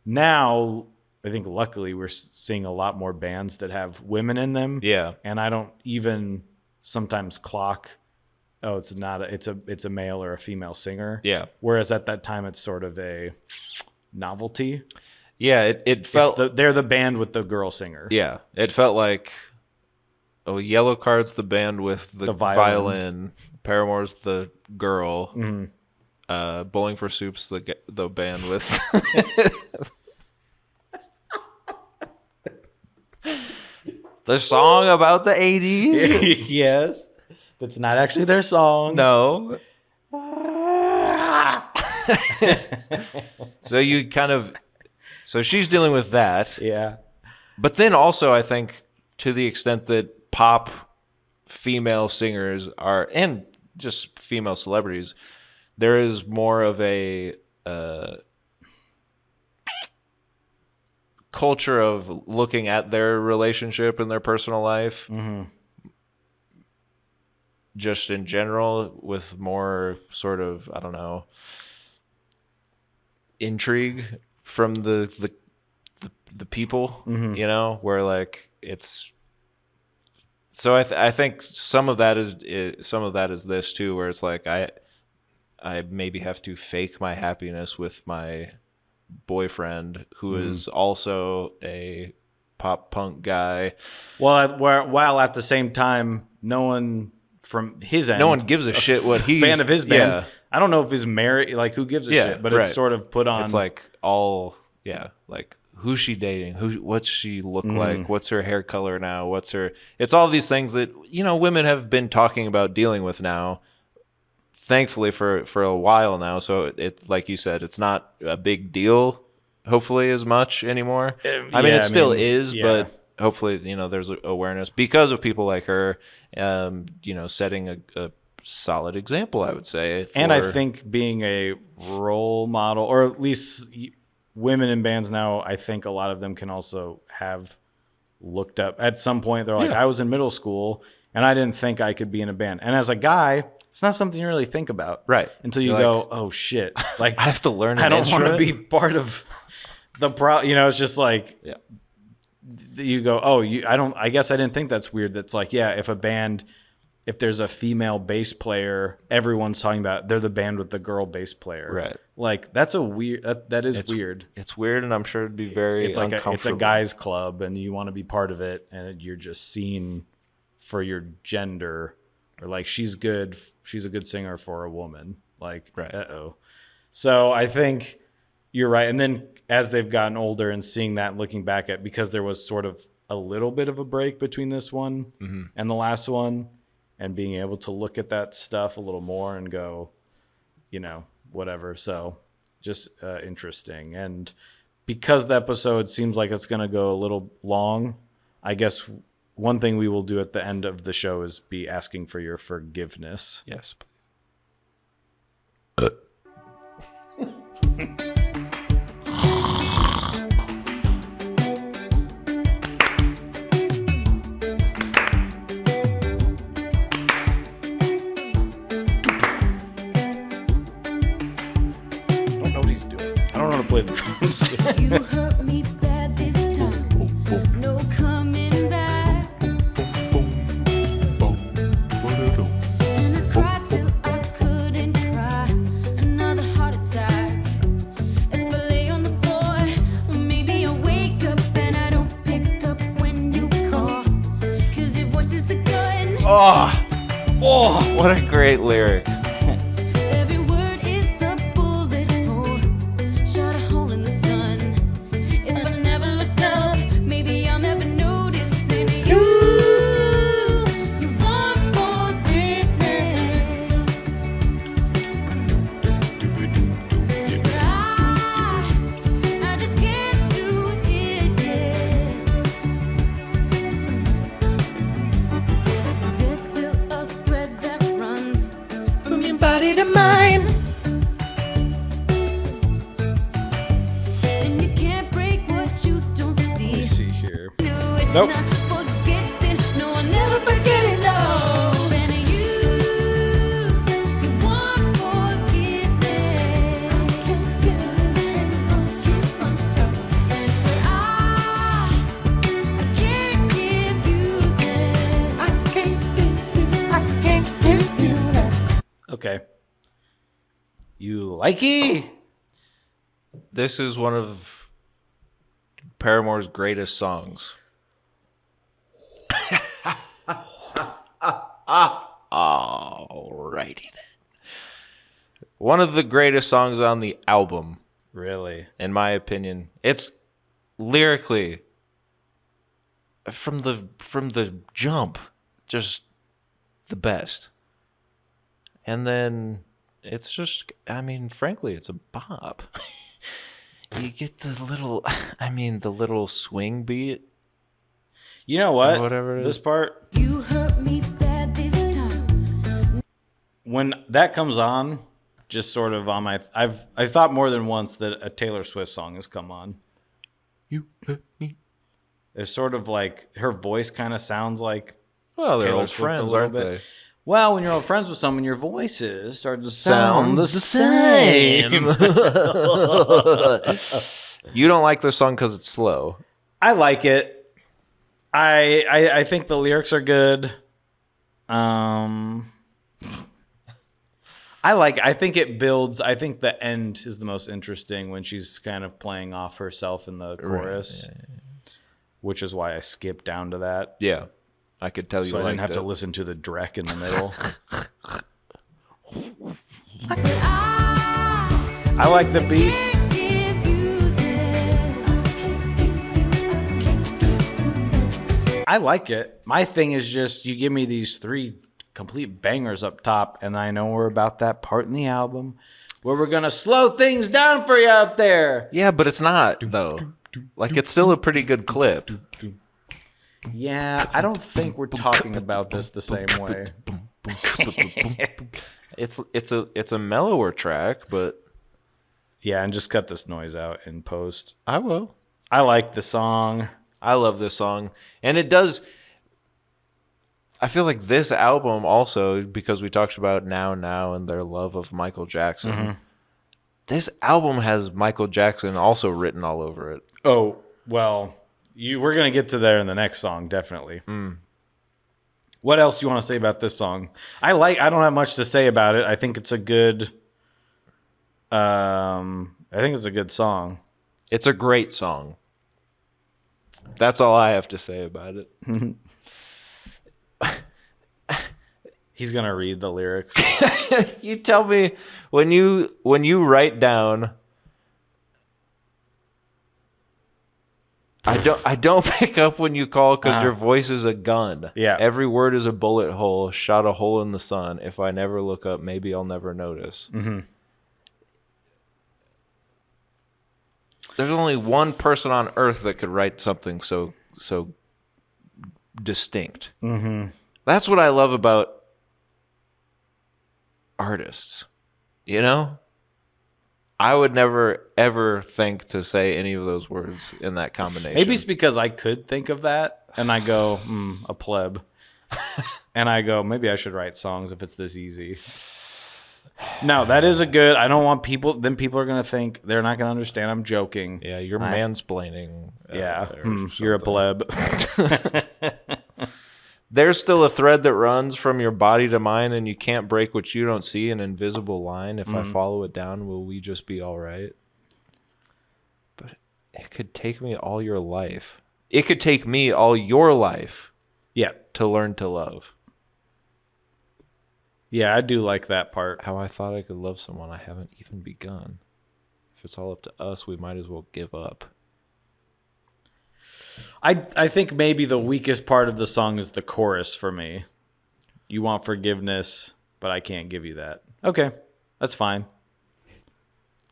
Now, I think luckily we're seeing a lot more bands that have women in them. Yeah. And I don't even sometimes clock, oh, it's not it's a male or a female singer. Yeah. Whereas at that time it's sort of a novelty. Yeah, it felt they're the band with the girl singer. Yeah. It felt like, oh, Yellow Card's the band with the violin. Paramore's the girl. Bowling for Soup's the band with the song about the 80s. Yes. That's not actually their song. No. So she's dealing with that. Yeah. But then also, I think, to the extent that pop female singers are, and just female celebrities, there is more of a culture of looking at their relationship and their personal life, just in general, with more sort of, I don't know, intrigue from the people, you know, where like it's. So I think some of that is this too, where it's like I maybe have to fake my happiness with my boyfriend, who is also a pop punk guy. Well, while at the same time, no one from his end, no one gives a shit what he's fan of his band. Yeah. I don't know if he's married, like who gives a shit, but it's sort of put on. It's like all, like who's she dating? What's she look like? What's her hair color now? It's all these things that, you know, women have been talking about dealing with now, thankfully for a while now. So it, like you said, it's not a big deal, hopefully, as much anymore. I mean, it still is, but hopefully, you know, there's awareness because of people like her, you know, setting a solid example, I would say. And I think being a role model, or at least women in bands now, I think a lot of them can also have looked up at some point. They're like, I was in middle school and I didn't think I could be in a band. And as a guy, it's not something you really think about. Right. Until you go, oh shit. Like I have to learn an I don't want to instrument? be part of the you know, it's just like, you go, oh, I guess I didn't think that's weird. That's like, if there's a female bass player, everyone's talking about they're the band with the girl bass player. Right. Like that's a weird. That is weird. It's weird, and I'm sure it'd be very It's like uncomfortable. it's a guys' club, and you want to be part of it, and you're just seen for your gender, or like she's good. She's a good singer for a woman. Like, So I think you're right. And then as they've gotten older and seeing that, and looking back at, because there was sort of a little bit of a break between this one and the last one. And being able to look at that stuff a little more and go, you know, whatever. So just interesting. And because the episode seems like it's going to go a little long, I guess one thing we will do at the end of the show is be asking for your forgiveness. Yes, please. I don't know what he's doing. I don't know how to play the drums. You hurt me bad this time. No coming back. And I cried till I couldn't cry. Another heart attack. If I lay on the floor, maybe I wake up and I don't pick up when you call. 'Cause your voice is a gun. Oh, What a great lyric. Every word is a bullet hole. Shot a hole in the sun. If I never look up, maybe I'll never notice in you. You want forgiveness. I just can't do it yet. There's still a thread that runs from your body to mine. And you can't break what you don't see. let's see here. No, it's Nope. not forgetting. No, I'll never forget it. No. And you want forgiveness. I can't give myself. I can't give you that. I can't give you that. Okay. You likey? This is one of Paramore's greatest songs. Alrighty then. One of the greatest songs on the album, Really? in my opinion. It's lyrically from the jump, just the best. And then it's just, I mean, frankly, it's a bop. You get the little swing beat. You know what? Or whatever it This is. part, You hurt me bad this time. when that comes on, just sort of on my, I thought more than once that a Taylor Swift song has come on. You hurt me. There's sort of like her voice kind of sounds like. Well, they're Taylor old Swift a friends, little aren't bit. they? Well, when you're old friends with someone, your voices start to Sound sound the the same. You don't like this song because it's slow. I like it. I think the lyrics are good. I think it builds. I think the end is the most interesting when she's kind of playing off herself in the chorus, which is why I skipped down to that. Yeah, I could tell you So I didn't liked have to it. listen to the Drek in the middle. I like the beat. Can't give you that. I like it. My thing is just you give me these three complete bangers up top, and I know we're about that part in the album where we're gonna slow things down for you out there. Yeah, but it's not though. Like it's still a pretty good clip. Yeah, I don't think we're talking about this the same way. It's a mellower track, but Yeah, and just cut this noise out in post. I will. I like the song. I love this song, and it does. I feel like this album also, because we talked about Now and their love of Michael Jackson. This album has Michael Jackson also written all over it. Oh, well, we're going to get to there in the next song, definitely. What else do you want to say about this song? I don't have much to say about it. I think it's a good song. It's a great song. That's all I have to say about it. He's going to read the lyrics. You tell me when you write down. I don't pick up when you call because your voice is a gun. Yeah. Every word is a bullet hole. Shot a hole in the sun. If I never look up, maybe I'll never notice. there's only one person on earth that could write something so distinct. Mm-hmm. That's what I love about artists. You know, I would never ever think to say any of those words in that combination. Maybe it's because I could think of that, and I go, a pleb, and I go, maybe I should write songs if it's this easy. No, that is a good. I don't want people. Then people are gonna think they're not gonna understand. I'm joking. Yeah, you're mansplaining. Yeah, you're a pleb. There's still a thread that runs from your body to mine, and you can't break what you don't see. An invisible line. If I follow it down, will we just be all right? But it could take me all your life. It could take me all your life. Yeah, to learn to love. Yeah, I do like that part. How I thought I could love someone I haven't even begun. If it's all up to us, we might as well give up. I think maybe the weakest part of the song is the chorus for me. You want forgiveness, but I can't give you that. Okay, that's fine.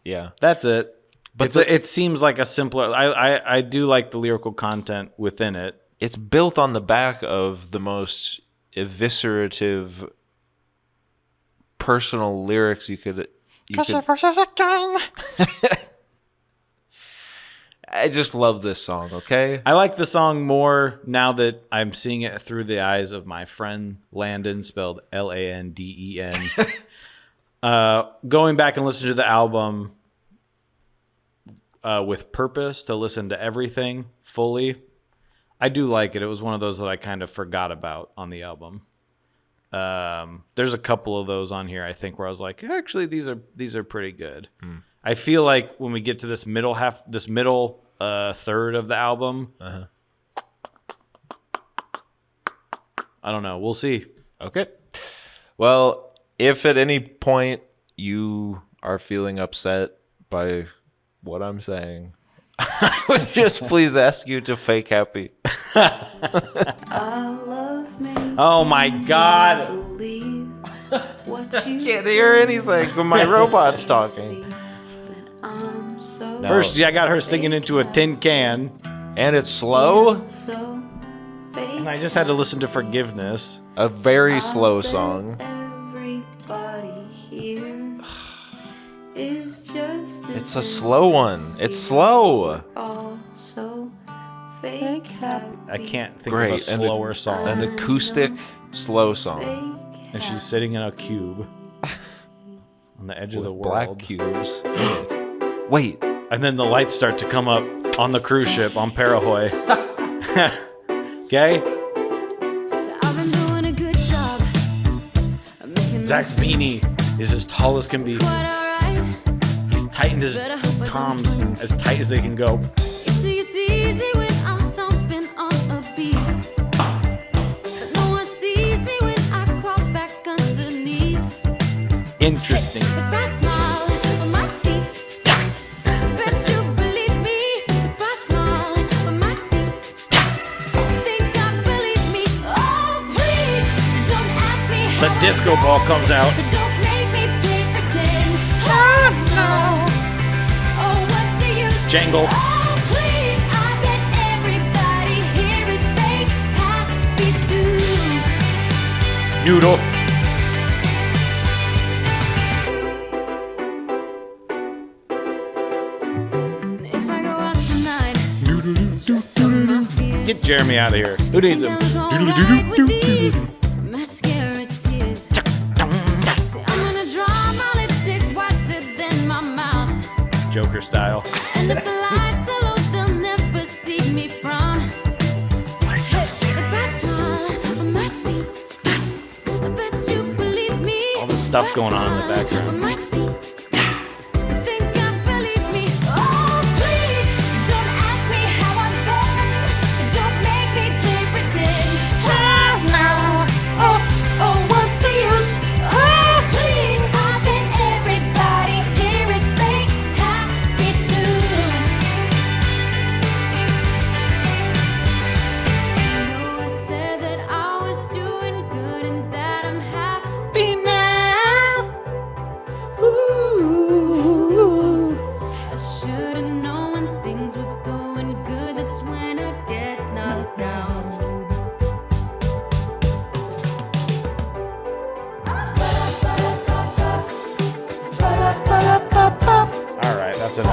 Yeah. That's it. But it seems like a simpler... I do like the lyrical content within it. It's built on the back of the most eviscerative personal lyrics you could I just love this song, okay? I like the song more now that I'm seeing it through the eyes of my friend Landon, spelled Landen. Going back and listening to the album with purpose to listen to everything fully, I do like it. It was one of those that I kind of forgot about on the album. There's a couple of those on here I think where I was like, actually these are pretty good. I feel like when we get to this middle third of the album, I don't know. We'll see. Okay. Well, if at any point you are feeling upset by what I'm saying, I would just please ask you to fake happy. Oh my God. I can't hear anything when my robot's talking. No. First, I got her singing into a tin can. And it's slow. And I just had to listen to Forgiveness. A very slow song. It's a slow one. It's slow. I can't think Great. of a slower song. An acoustic slow song. And she's sitting in a cube on the edge of the With world. black cubes. Wait. And then the lights start to come up on the cruise ship on Parahoy. Okay? I've been doing a good job of making Zach's beanie is as tall as can be. quite alright. He's tightened his toms as tight as they can go. You see, it's easy when I'm stomping on a beat, but no one sees me when I crawl back underneath. Interesting. If I smile with my teeth, bet you believe me. If I smile with my teeth, think I believe me. Oh, please don't ask me The how I disco know. ball comes out. Don't make me play pretend. Oh no. Oh, what's the use? Jangle. Oh, please, I bet everybody here is fake happy too. Noodle. And if I go out tonight, dress up my fears. Get Jeremy out of here. Who needs him? Think I'll go right with these mascara tears. See, I'm gonna draw my lipstick whiter than my mouth. Joker style. And if the lights are low, they'll never see me frown. If I smile on my teeth, I bet you believe me. All this stuff going on in the background. On my teeth, think I believe me. Oh, please don't ask me how I'm born. Don't make me play pretend. Oh no. Oh, what's the use? Oh, please, I bet everybody here is fake happy too. You know I said that I was doing good and that I'm happy now. Ooh. We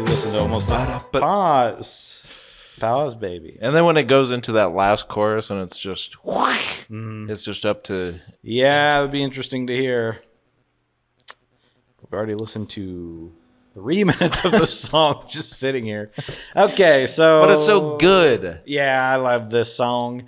listened to almost pause, baby. And then when it goes into that last chorus and it's just it's just up to Yeah, it'd be interesting to hear. We've already listened to 3 minutes of the song just sitting here. Okay, so but it's so good. Yeah, I love this song.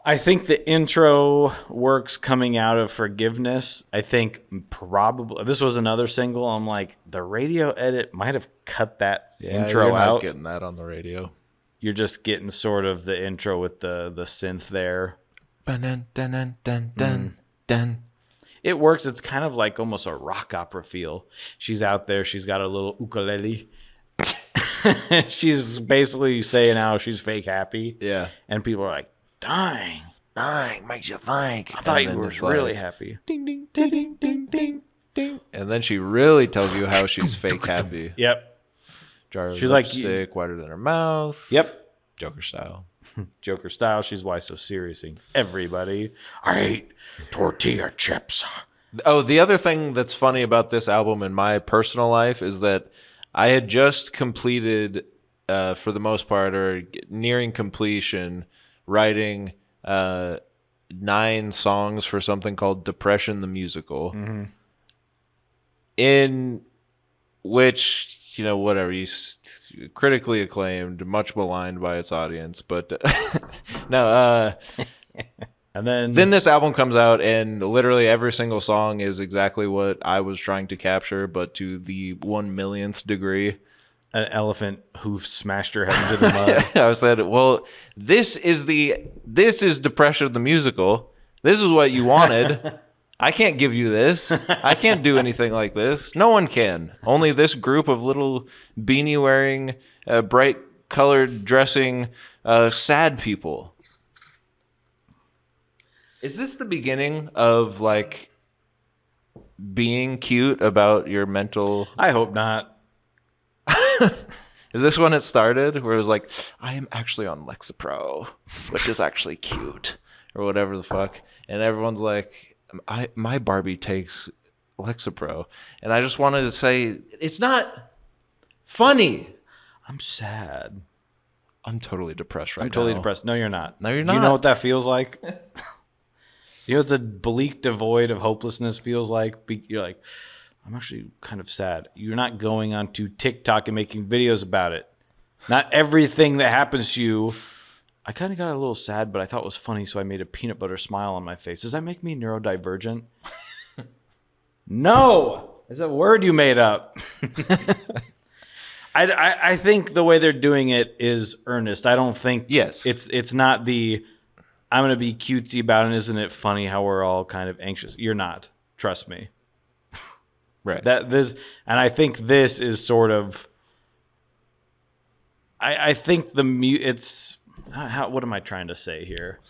I think the intro works coming out of Forgiveness. I think probably this was another single. I'm like, the radio edit might have cut that intro you're out. not getting that on the radio. You're just getting sort of the intro with the synth there. Dun, dun, dun, dun, dun, dun. It works. It's kind of like almost a rock opera feel. She's out there. She's got a little ukulele. She's basically saying how she's fake happy. Yeah. And people are like, dang, Makes you think. I thought you were really happy. Ding, ding, ding, ding, ding, ding, ding. And then she really tells you how she's fake happy. Yep. Jar of She's like, lipstick, wider than her mouth. Yep. Joker style. Joker style. She's why so seriousing. Everybody. I ate tortilla chips. Oh, the other thing that's funny about this album in my personal life is that I had just completed, for the most part, or nearing completion, writing 9 songs for something called Depression the Musical, in which, you know, whatever, critically acclaimed, much maligned by its audience, but no, And then this album comes out and literally every single song is exactly what I was trying to capture, but to the 1/1,000,000th degree. an elephant hoof smashed her head into the mud. I said, well, this is Depression the Musical. This is what you wanted. I can't give you this. I can't do anything like this. No one can. Only this group of little beanie wearing, bright colored dressing, sad people. Is this the beginning of like being cute about your mental? I hope not. Is this when it started? Where it was like, I am actually on Lexapro, which is actually cute, or whatever the fuck. And everyone's like, my Barbie takes Lexapro. And I just wanted to say, it's not funny. I'm sad. I'm totally depressed right now. I'm totally depressed. No, you're not. No, you're Do you not. know what that feels like? You know what the bleak devoid of hopelessness feels like? You're like, I'm actually kind of sad. You're not going onto TikTok and making videos about it. Not everything that happens to you. I kind of got a little sad, but I thought it was funny, so I made a peanut butter smile on my face. Does that make me neurodivergent? No! It's a word you made up. I think the way they're doing it is earnest. I don't think it's not the I'm going to be cutesy about it. Isn't it funny how we're all kind of anxious? You're not. Trust me. Right. And I think this is sort of. I think it's. What am I trying to say here?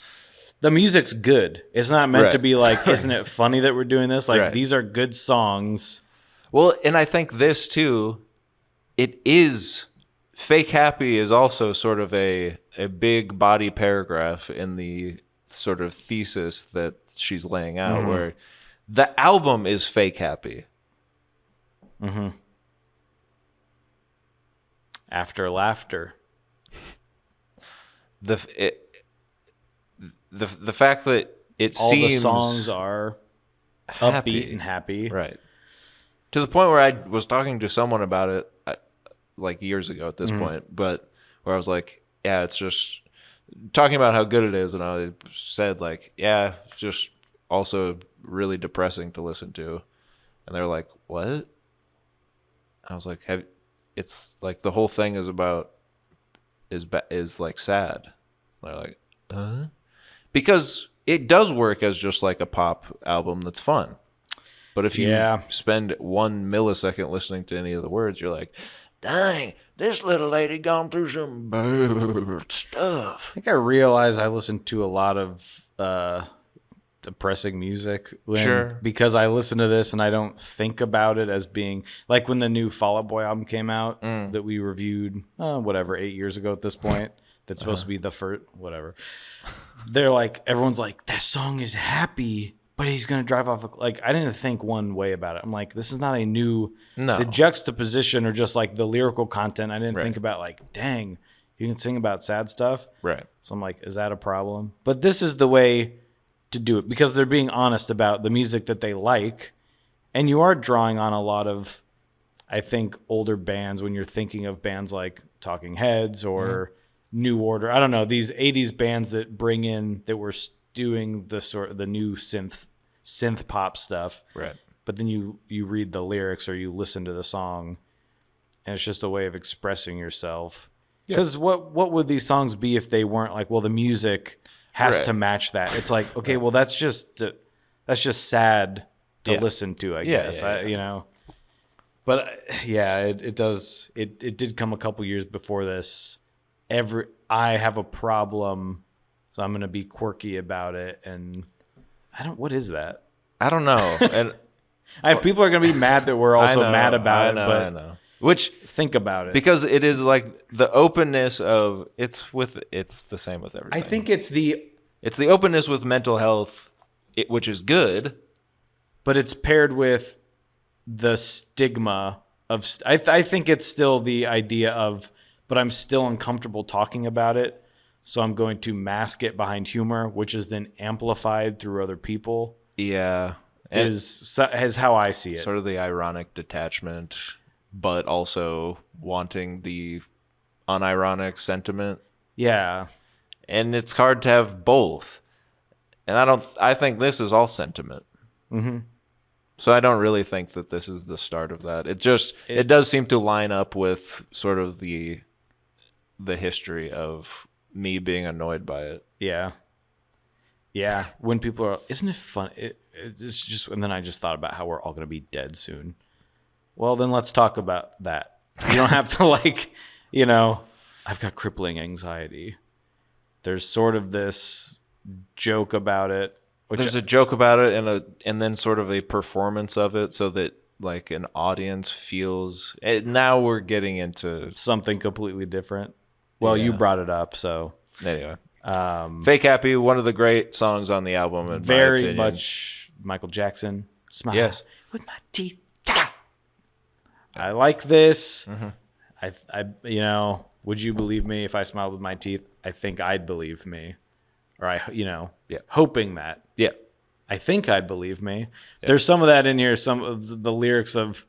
The music's good. It's not meant to be like, isn't it funny that we're doing this? Like, these are good songs. Well, and I think this too, it is fake happy is also sort of a big body paragraph in the sort of thesis that she's laying out, where the album is fake happy. Mm-hmm. After laughter. The fact that it all seems the songs are happy. upbeat and happy, right? To the point where I was talking to someone about it, like years ago at this point, but where I was like, yeah, it's just talking about how good it is, and I said like, yeah, it's just also really depressing to listen to, and they're like, what? I was like, it's like the whole thing is about is like sad. And they're like, because it does work as just like a pop album that's fun. But if you spend 1 millisecond listening to any of the words, you're like, dang, this little lady gone through some bad stuff. I think I realized I listened to a lot of depressing music because I listen to this and I don't think about it as being like when the new Fall Out Boy album came out that we reviewed 8 years ago at this point. That's supposed to be the first whatever. They're like, everyone's like, that song is happy, but he's going to drive off. Like, I didn't think one way about it. I'm like, this is not a new, No. the juxtaposition or just like the lyrical content. I didn't Right. think about like, dang, you can sing about sad stuff. Right. So I'm like, is that a problem? But this is the way to do it because they're being honest about the music that they like. And you are drawing on a lot of, I think, older bands when you're thinking of bands like Talking Heads or New Order. I don't know, these 80s bands that bring in, that were doing the new synth pop stuff. Right. But then you read the lyrics or you listen to the song and it's just a way of expressing yourself. Because what would these songs be if they weren't like, well, the music has Right. to match that. It's like, okay, well, that's just sad to Yeah. listen to, I Yeah, guess. yeah, You know. But yeah, it does. It did come a couple years before this. I have a problem, so I'm gonna be quirky about it. And what is that? I don't know. And People are gonna be mad that we're also I know, mad about I it. know, But I know. Which, think about it. because it is like the openness of it's the same with everything. I think it's the openness with mental health, which is good. but it's paired with the stigma of I think it's still the idea of, but I'm still uncomfortable talking about it, so I'm going to mask it behind humor, which is then amplified through other people. Yeah. And Is how I see it. sort of the ironic detachment, but also wanting the unironic sentiment. Yeah. And it's hard to have both. And I think this is all sentiment. Mm-hmm. So I don't really think that this is the start of that. It does seem to line up with sort of the history of me being annoyed by it. Yeah. Yeah. When people are, isn't it fun? It's just, and then I just thought about how we're all going to be dead soon. Well, then let's talk about that. You don't have to I've got crippling anxiety. There's sort of this joke about it. There's a joke about it and then sort of a performance of it so that like an audience feels. Now we're getting into something completely different. Well, you brought it up, so anyway. Fake Happy, one of the great songs on the album, in very my opinion. much Michael Jackson. Smile Yes. with my teeth. I like this. Mm-hmm. I would you believe me if I smiled with my teeth? I think I'd believe me, or hoping that. Yeah. I think I'd believe me. There's some of that in here. Some of the lyrics of,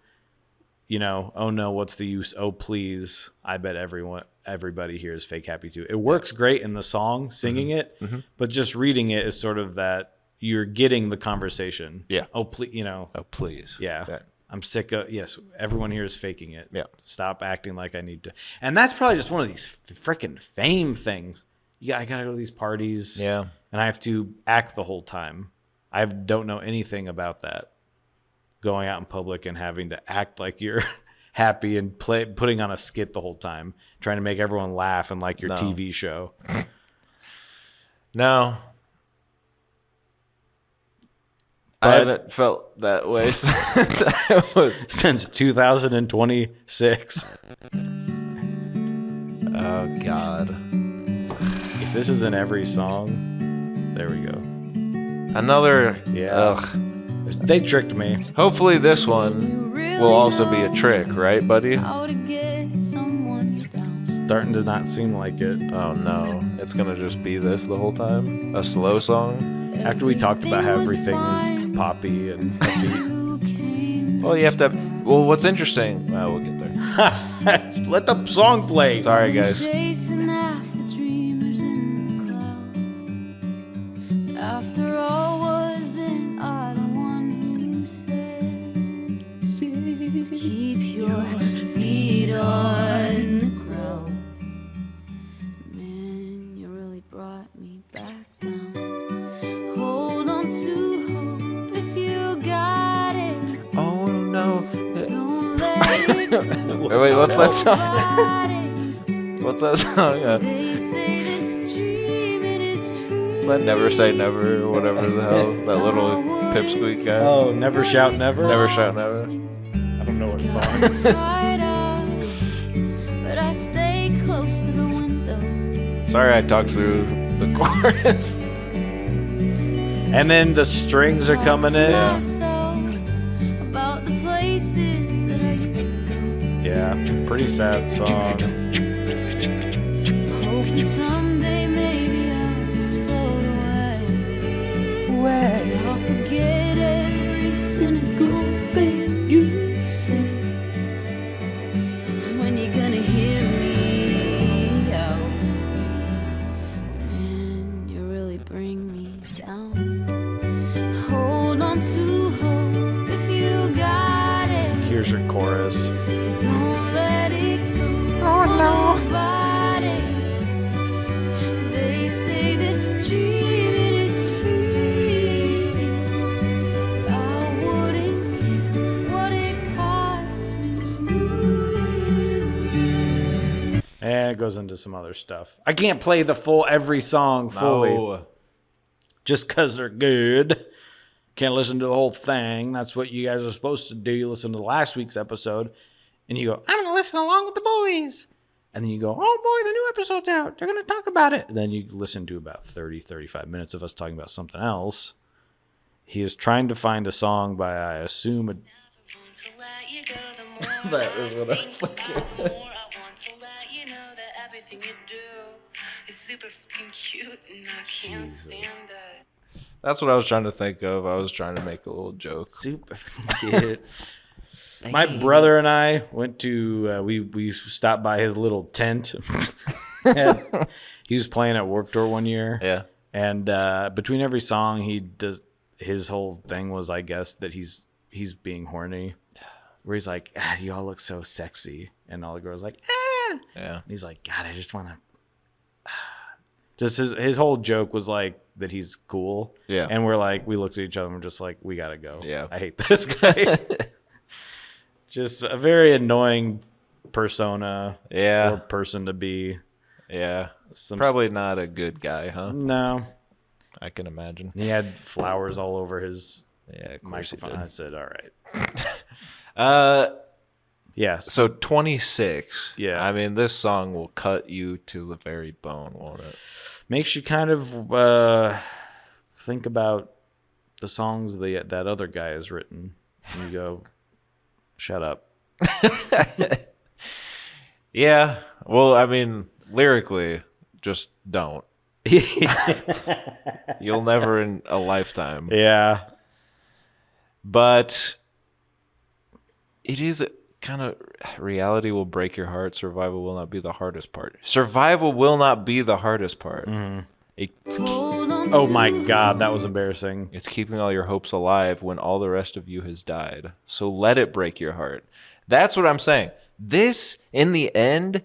oh no, what's the use? Oh please, I bet everybody here is fake happy too. It works great in the song, singing it, but just reading it is sort of that you're getting the conversation. Yeah. Oh please, Oh, please. yeah. I'm sick of, yes, everyone here is faking it. Yeah. Stop acting like I need to. And that's probably just one of these freaking fame things. I got to go to these parties. Yeah. And I have to act the whole time. I don't know anything about that. Going out in public and having to act like you're happy and putting on a skit the whole time, trying to make everyone laugh and like your TV show. No. I But- haven't felt that way since I was. Since 2026. Oh, God. If this is in every song, there we go. Another. Yeah. Ugh. They tricked me. Hopefully this one will also be a trick, right, buddy? How to get someone down. Starting to not seem like it. Oh, no. It's going to just be this the whole time? A slow song? After we talked about how everything is poppy and upbeat. You came. Well, you have to. Well, what's interesting. Well, we'll get there. Let the song play. Sorry, guys. Chasing after dreamers in the clouds. After all, wasn't I the one who said to keep your feet on the ground? Man, you really brought me back down. Hold on to hope if you got it. Oh, no. Don't let it go. Wait, what's that song? Nobody. What's that song? They say that dreaming is free. That Never Say Never or whatever the hell. That little pipsqueak guy. Oh, Never Shout Never? Never Shout Never. I don't know what song. Tied up, but I stay close to the window. Sorry I talked through the chorus. And then the strings are coming in. About the places that I used to go. Yeah, pretty sad song. Hoping someday maybe I'll just float away. I'll forget every cynical thing you say. When you're gonna hear me out, and you really bring me down. Hold on to hope if you got it. Here's your chorus. Don't let it go. Oh no. Nobody. They say that dreaming is free. I wouldn't care what it cost me. And it goes into some other stuff. I can't play the full every song fully. No. Just because they're good. Can't listen to the whole thing. That's what you guys are supposed to do. You listen to last week's episode, and you go, I'm going to listen along with the boys. And then you go, oh boy, the new episode's out. They're going to talk about it. And then you listen to about 30, 35 minutes of us talking about something else. He is trying to find a song by, I assume, That is what I was thinking. everything you do is super fucking cute and I can't stand it. That's what I was trying to think of. I was trying to make a little joke. super cute. My brother and I went to, we stopped by his little tent. And he was playing at Warped Tour one year. Yeah. And between every song, he does, his whole thing was, I guess, that he's being horny. Where he's like, you all look so sexy. And all the girls like, ah. Yeah. And he's like, God, I just want to. Just his whole joke was like that he's cool. Yeah. And we're like, we looked at each other and we're just like, we got to go. Yeah. I hate this guy. Just a very annoying persona. Yeah. Or person to be. Yeah. Some Probably not a good guy, huh? No. I can imagine. He had flowers all over his Yeah, of course he microphone. I did. said, all right. Yes. So 26. Yeah. I mean, this song will cut you to the very bone, won't it? Makes you kind of think about the songs that other guy has written. And you go, shut up. Yeah. Well, I mean, lyrically, just don't. You'll never in a lifetime. Yeah. But it is kind of reality will break your heart. Survival will not be the hardest part. Survival will not be the hardest part. It's, Hold on Oh to my God, that was embarrassing. it's keeping all your hopes alive when all the rest of you has died. So let it break your heart. That's what I'm saying. This, in the end,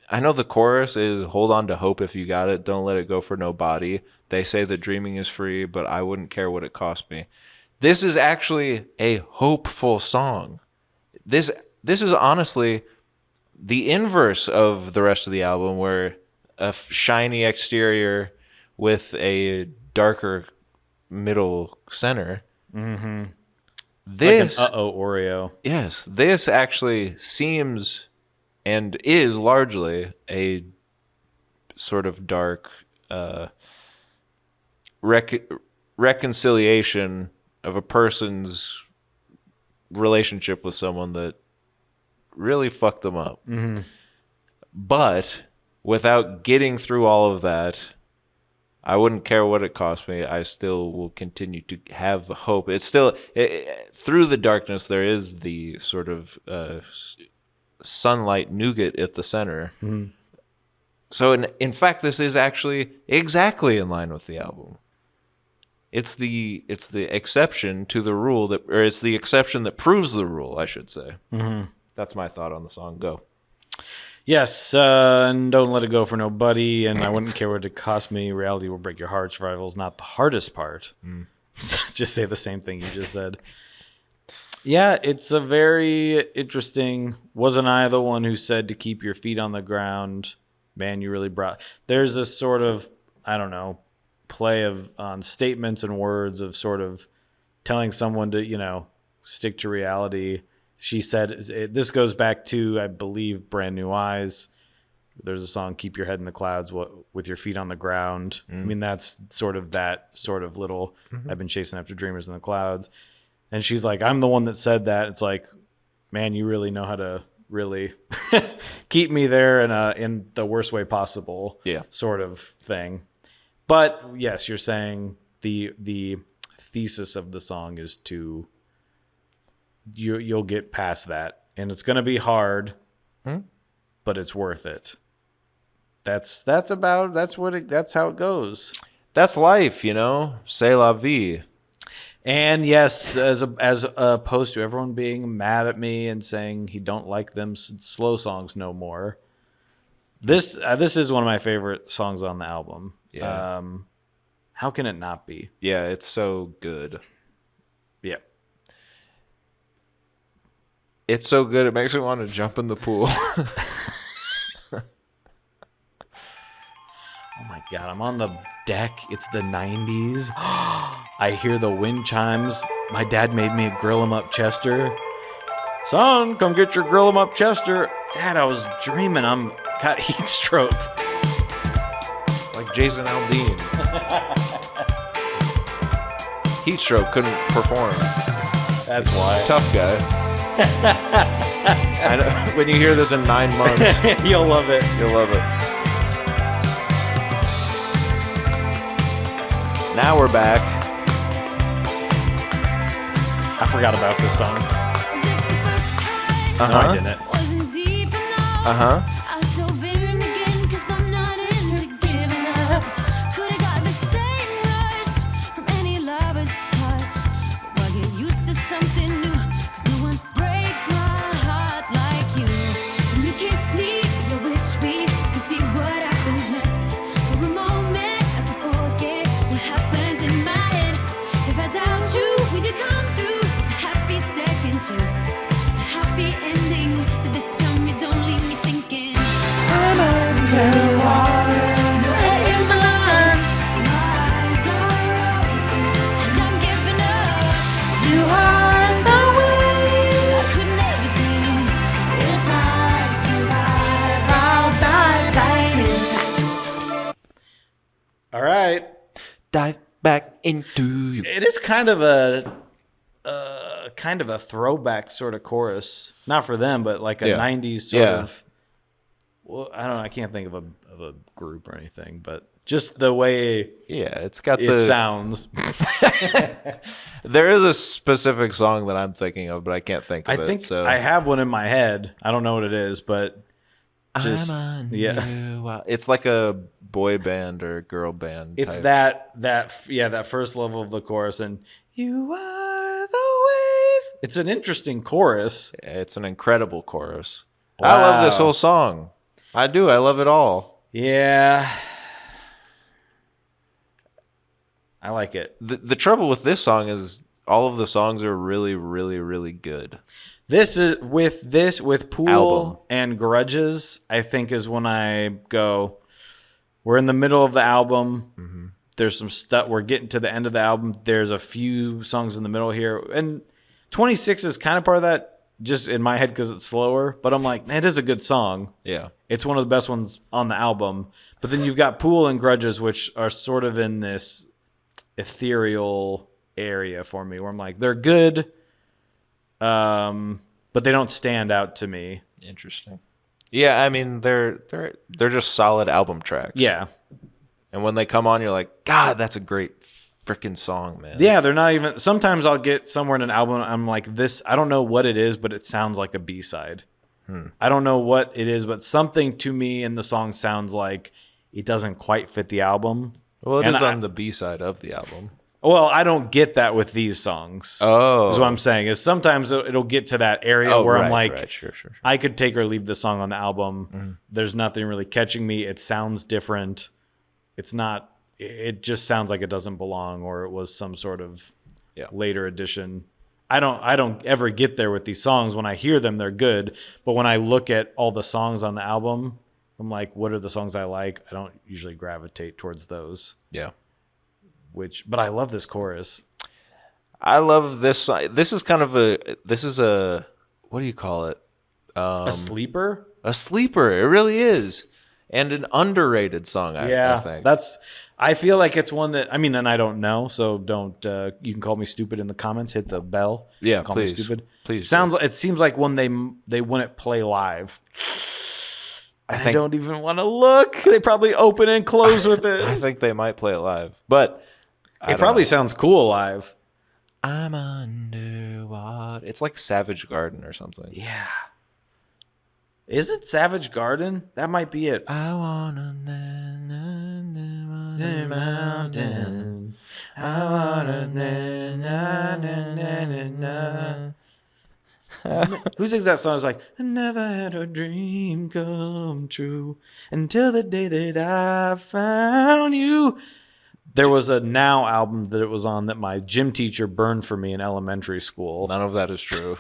I know the chorus is hold on to hope if you got it. Don't let it go for nobody. They say that dreaming is free, but I wouldn't care what it cost me. This is actually a hopeful song. This is honestly the inverse of the rest of the album, where a shiny exterior with a darker middle center. Mm-hmm. This, Like an uh-oh Oreo. yes, this actually seems and is largely a sort of dark reconciliation of a person's relationship with someone that really fucked them up. Mm-hmm. But without getting through all of that, I wouldn't care what it cost me. I still will continue to have hope. It's still through the darkness. There is the sort of sunlight nougat at the center. Mm-hmm. So in fact, this is actually exactly in line with the album. It's the exception to the rule that, or it's the exception that proves the rule, I should say. Mm-hmm. That's my thought on the song. Go. Yes, and don't let it go for nobody, and I wouldn't care what it cost me. Reality will break your heart. Survival is not the hardest part. Just say the same thing you just said. Yeah, it's a very interesting. Wasn't I the one who said to keep your feet on the ground? Man, you really brought. There's this sort of, I don't know, play of on statements and words of sort of telling someone to, stick to reality. She said, this goes back to, I believe, Brand New Eyes. There's a song, Keep Your Head in the Clouds, with your feet on the ground. I mean, that's sort of that sort of little, I've been chasing after dreamers in the clouds. And she's like, I'm the one that said that. It's like, man, you really know how to really keep me there in the worst way possible, sort of thing. But yes, you're saying the thesis of the song is you'll get past that, and it's going to be hard, but it's worth it. That's how it goes. That's life, you know. C'est la vie. And yes, as opposed to everyone being mad at me and saying he don't like them slow songs no more. This is one of my favorite songs on the album. Yeah. How can it not be? Yeah, it's so good. Yeah. It's so good, it makes me want to jump in the pool. Oh my God, I'm on the deck. It's the 90s. I hear the wind chimes. My dad made me a grill 'em up Chester. Son, come get your grill 'em up Chester. Dad, I was dreaming. I'm got heat stroke. Like Jason Aldean. Heat stroke, couldn't perform. That's why. Tough guy. I know, when you hear this in 9 months, You'll love it. you'll love it. Now we're back. I forgot about this song. As if the first cut No, I didn't. wasn't deep enough. Uh-huh. I dove in again 'cause I'm not into giving up. Could've got the same rush from any lover's touch. But why get used to something new? 'Cause no one breaks my heart like you. When you kiss me, you wish we could see what happens next. For a moment, I can forget what happened in my head. If I doubt you, we did come through. A happy second chance, a happy ending. But this time you don't leave me sinking. I'm underwater, no air in my lungs. My eyes are open, and I'm giving up. You are the way I could never tame. If I survive, I'll die fighting. All right. Dive back into you. It is kind of a throwback sort of chorus. Not for them, but like a Yeah. 90s sort Yeah. of. Well, I don't know. I can't think of a group or anything, but just the way Yeah, it's got it the. sounds. There is a specific song that I'm thinking of, but I can't think of I it. think So I have one in my head. I don't know what it is, but just yeah. It's like a boy band or girl band. It's type. that first level of the chorus, and you are the wave. It's an interesting chorus. It's an incredible chorus. I love this Wow. whole song. I do. I love it all. Yeah, I like it. The trouble with this song is all of the songs are really, really, really good. This is with Pool Album. and Grudges. I think is when I go. We're in the middle of the album. Mm-hmm. There's some stuff. We're getting to the end of the album. There's a few songs in the middle here, and 26 is kind of part of that. Just in my head because it's slower, but I'm like, it is a good song. Yeah. It's one of the best ones on the album. But then you've got Pool and Grudges, which are sort of in this ethereal area for me, where I'm like, they're good, but they don't stand out to me. Interesting. Yeah, I mean they're just solid album tracks. Yeah, And when they come on, you're like, God, that's a great freaking song, man. yeah, they're not even. Sometimes I'll get somewhere in an album, I'm like, this. I don't know what it is, but it sounds like a B-side. I don't know what it is, but something to me in the song sounds like it doesn't quite fit the album. Well, it And is I- on the B side of the album. Well, I don't get that with these songs. Oh. Is what I'm saying. Is sometimes it'll get to that area where I'm like, right, sure. I could take or leave the song on the album. There's nothing really catching me. It sounds different. It's not. It just sounds like it doesn't belong, or it was some sort of later edition. I don't ever get there with these songs. When I hear them, they're good. But when I look at all the songs on the album, I'm like, what are the songs I like? I don't usually gravitate towards those. Yeah. But I love this chorus. I love this song. This is a what do you call it? A sleeper? A sleeper. It really is. and an underrated song. I think I feel like it's one that, I mean, and I don't know, so don't. You can call me stupid in the comments. Hit the bell. Yeah, call please. me stupid. Please. It seems like one they wouldn't play live. I don't even want to look. They probably open and close with it. I think they might play it live, but It probably sounds cool live. I'm underwater. It's like Savage Garden or something. Yeah. Is it Savage Garden? That might be it. I wanna mountain. I wanna Who sings that song? It's like, I never had a dream come true until the day that I found you. There was a Now album that it was on that my gym teacher burned for me in elementary school. None of that is true.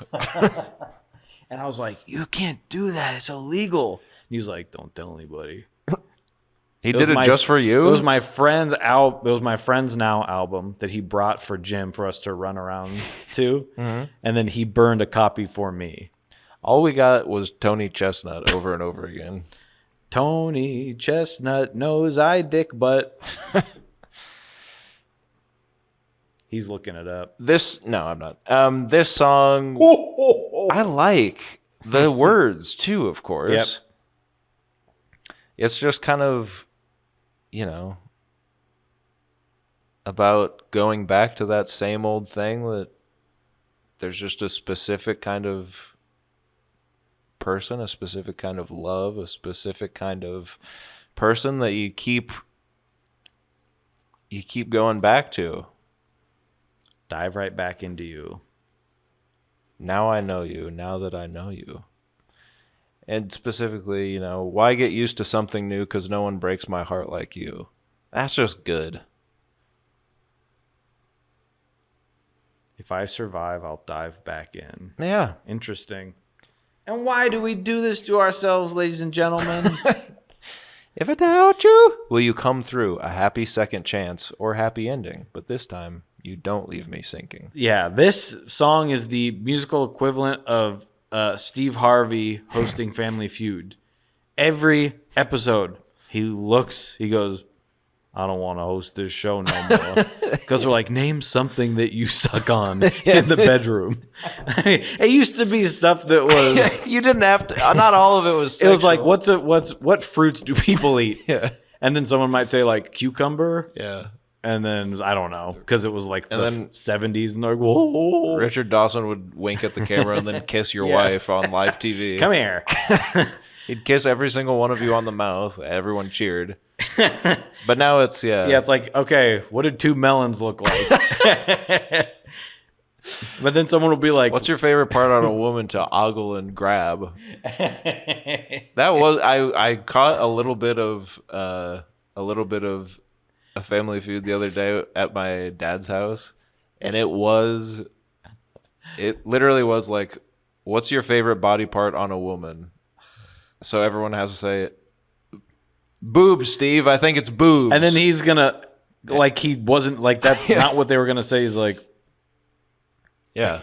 And I was like, you can't do that. It's illegal. And he was like, don't tell anybody. He did it just for you? It was my friend's It was my Friends Now album that he brought for Jim for us to run around to. And then he burned a copy for me. All we got was Tony Chestnut over and over again. Tony Chestnut knows I dick butt. He's looking it up. No, I'm not. This song, I like the words too, of course. Yep. It's just kind of, about going back to that same old thing that there's just a specific kind of person, a specific kind of love, a specific kind of person that you keep going back to. Dive right back into you. Now I know you, now that I know you. And specifically, why get used to something new because no one breaks my heart like you? That's just good. If I survive, I'll dive back in. Yeah. Interesting. And why do we do this to ourselves, ladies and gentlemen? If I doubt you, will you come through? A happy second chance or happy ending. But this time, you don't leave me sinking. Yeah, this song is the musical equivalent of Steve Harvey hosting Family Feud. Every episode, he goes, I don't want to host this show no more. Because they're like, name something that you suck on in the bedroom. It used to be stuff that was... You didn't have to... Not all of it was sexual. It was like, what fruits do people eat? Yeah. And then someone might say like cucumber. Yeah. And then, I don't know, because it was like then 70s, and they're like, whoa. Richard Dawson would wink at the camera and then kiss your wife on live TV. Come here. He'd kiss every single one of you on the mouth. Everyone cheered. But now it's, Yeah, it's like, okay, what did two melons look like? But then someone will be like, what's your favorite part on a woman to ogle and grab? That was, I caught a little bit of a Family Feud the other day at my dad's house, and it literally was like, what's your favorite body part on a woman? So everyone has to say, boobs, Steve. I think it's boobs. and then he's gonna, like, he wasn't like, that's not what they were gonna say. He's like, yeah,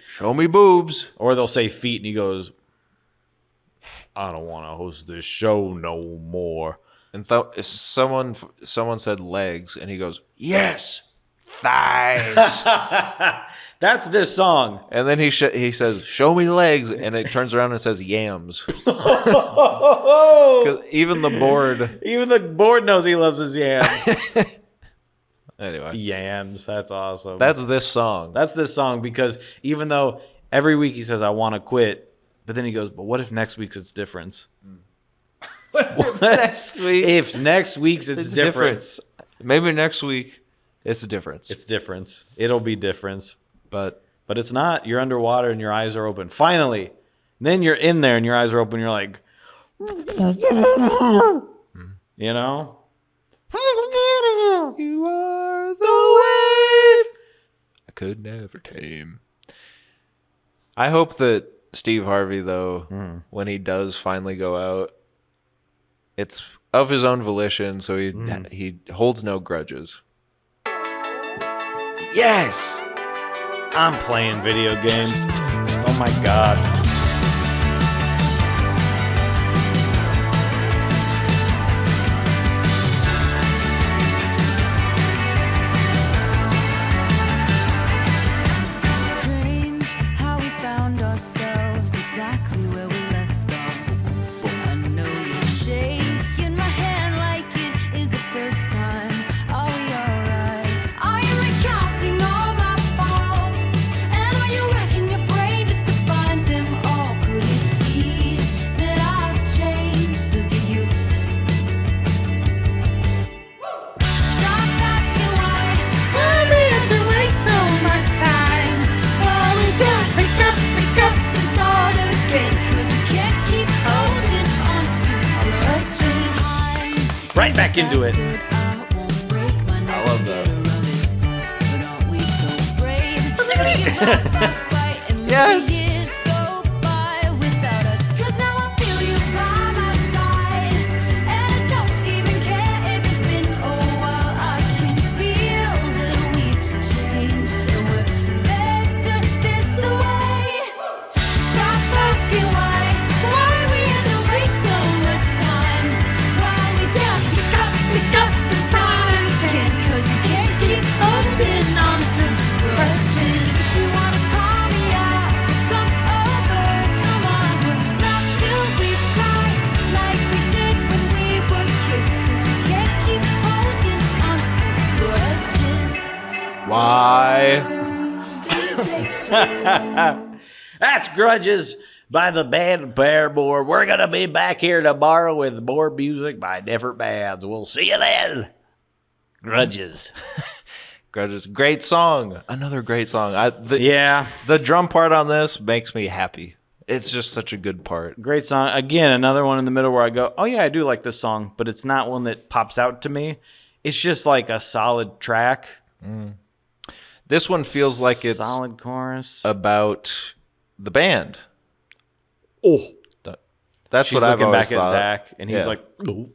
show me boobs. or they'll say feet, and he goes, I don't want to host this show no more. And someone said legs, and he goes, yes, thighs. That's this song. And then he says, show me legs, and it turns around and says yams. 'Cause even the board knows he loves his yams. Anyway, Yams, that's awesome. that's this song. That's this song, because even though every week he says, I want to quit, but then he goes, but what if next week's it's difference? Next week, If next week's it's difference. Maybe next week it's a difference. It's difference. It'll be difference. But it's not. You're underwater and your eyes are open. Finally. And then you're in there and your eyes are open. You're like, you know? you are the wave I could never tame. I hope that Steve Harvey, though, when he does finally go out, it's of his own volition, so he holds no grudges. Yes! I'm playing video games. Oh my God. right back into it. I love that. Yes. Why? That's Grudges by the band Paramore. We're going to be back here tomorrow with more music by different bands. We'll see you then. Grudges. Grudges. Great song. Another great song. Yeah. The drum part on this makes me happy. It's just such a good part. Great song. Again, another one in the middle where I go, oh, yeah, I do like this song, but it's not one that pops out to me. It's just like a solid track. This one feels like it's solid chorus about the band. Oh, That's she's what I've looking always back thought. at Zach, and he's Yeah. like, oh.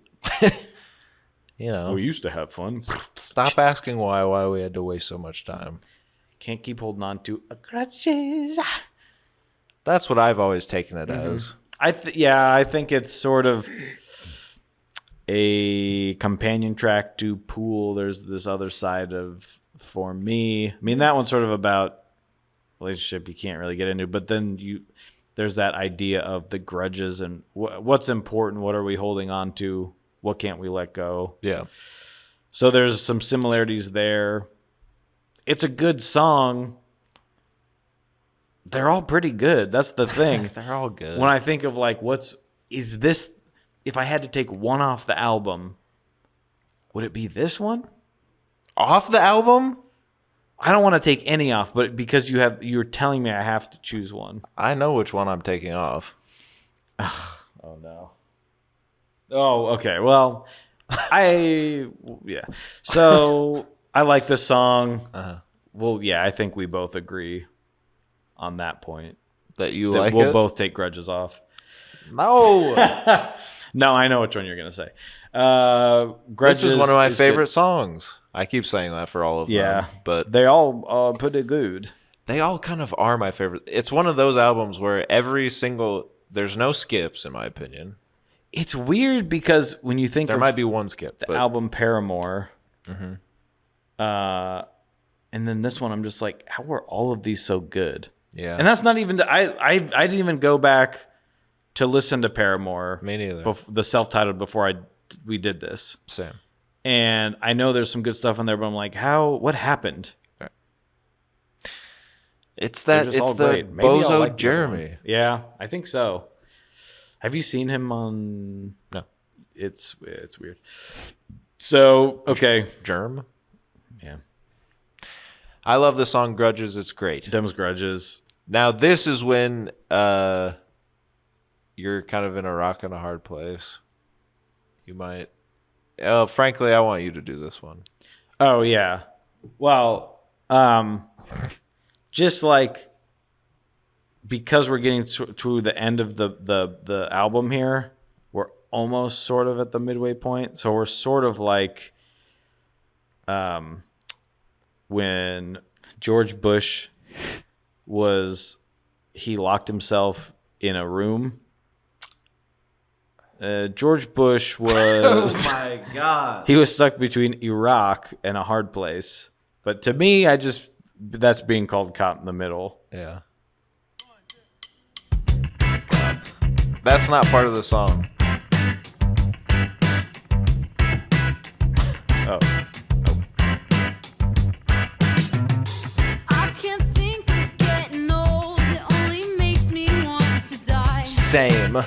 You know, We used to have fun. stop asking why we had to waste so much time. Can't keep holding on to Grudges. That's what I've always taken it as. I think it's sort of a companion track to Pool. There's this other side of For Me. I mean, that one's sort of about relationship you can't really get into, but then there's that idea of the grudges and what's important, what are we holding on to, what can't we let go. Yeah. So there's some similarities there. It's a good song. They're all pretty good. That's the thing. They're all good. When I think of like, is this, if I had to take one off the album, would it be this one? Off the album? I don't want to take any off, but because you're telling me I have to choose one. I know which one I'm taking off. Oh no. Oh, okay. Well, yeah. So I like this song. Uh-huh. Well, yeah, I think we both agree on that point. That you That like we'll it? both take Grudges off. No. No, I know which one you're gonna say. Grudges This is one of my is favorite good. songs. I keep saying that for all of Yeah, them. But they all pretty good. they all kind of are my favorite. It's one of those albums where there's no skips, in my opinion. It's weird because when you think There of might be one skip. the but album Paramore, and then this one, I'm just like, how are all of these so good? Yeah. And that's not even. I didn't even go back to listen to Paramore. Me neither. The self-titled before we did this, Same. and I know there's some good stuff in there, but I'm like, what happened? It's They're that. just all It's the great. Maybe I'll Bozo like the other one. Jeremy. Yeah, I think so. Have you seen him on? No. It's weird. So okay, Germ. yeah, I love the song Grudges. It's great. Dem's Grudges. Now this is when you're kind of in a rock and a hard place. You might. Frankly, I want you to do this one. Oh yeah. Well, just like because we're getting to the end of the album here, we're almost sort of at the midway point. So we're sort of like when George Bush he locked himself in a room. George Bush was Oh my God. he was stuck between Iraq and a hard place. But to me, that's being called caught in the middle. Yeah. That's not part of the song. Oh. I can't think of getting old. It only makes me want to die. Same.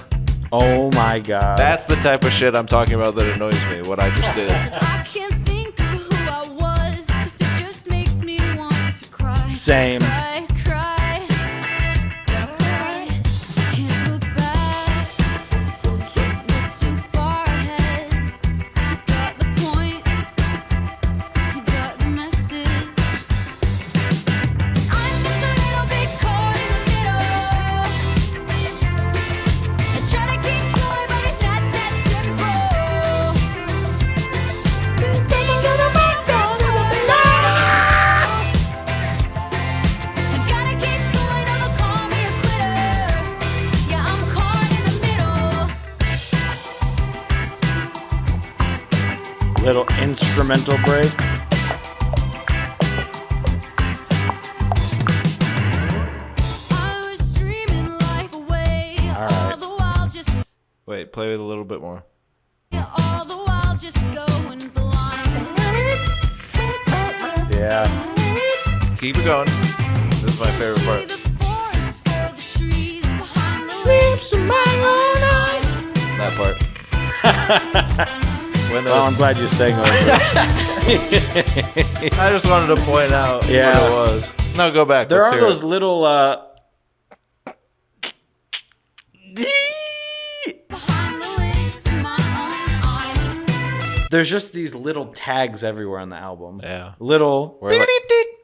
Oh my God. That's the type of shit I'm talking about that annoys me. What I just did. I can't think of who I was, 'cause it just makes me want to cry. Same. Cry, cry, cry. Can't look back, can't look too far ahead. I got Little instrumental break. I was dreaming life away. All the while just Wait, play it a little bit more. all the while just going blind. Yeah. Keep it going. This is my favorite See part. the forest for the trees behind the lips of my own eyes. That part. When Well, I'm glad you sang over it. I just wanted to point out Yeah. what it was. No, go back. There Let's are hear those it. little Behind the lids of my own eyes. there's just these little tags everywhere on the album. Yeah. Little Where, like-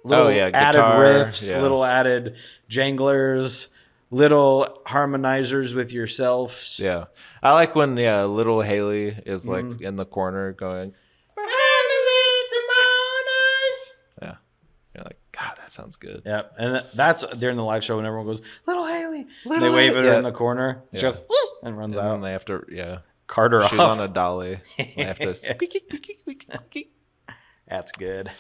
little Oh, yeah, added guitar, riffs, yeah. little added janglers, little harmonizers with yourselves. Yeah. I like when, little Haley is like Mm-hmm. in the corner going, yeah. You're like, God, that sounds good. Yep. And that's during the live show when everyone goes, Little Haley. They wave at her Yeah. in the corner. It's Yeah. just and runs And then out. they have to, Cart her she's off. on a dolly. They have to squeaky, squeaky, squeaky, squeaky. That's good.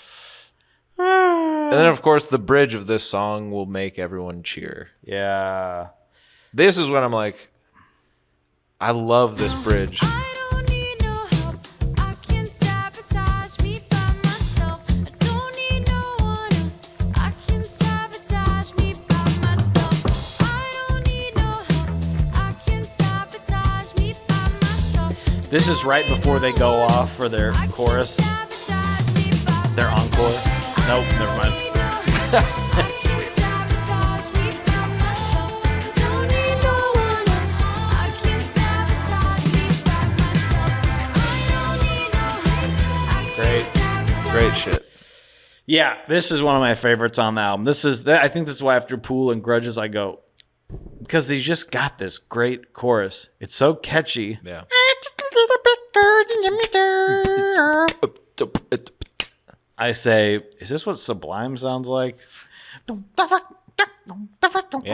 And then, of course, the bridge of this song will make everyone cheer. Yeah. This is when I'm like, I love this bridge. I don't need no help. I can sabotage me by myself. I don't need no one else. I can sabotage me by myself. I don't need no help. I can sabotage me by myself. This is right before they go off for their chorus, Sabotage me by their encore. Nope, never mind. Great shit. Yeah, this is one of my favorites on the album. I think this is why after Pool and Grudges I go, because they just got this great chorus. It's so catchy. Yeah. I say, is this what Sublime sounds like? Yeah,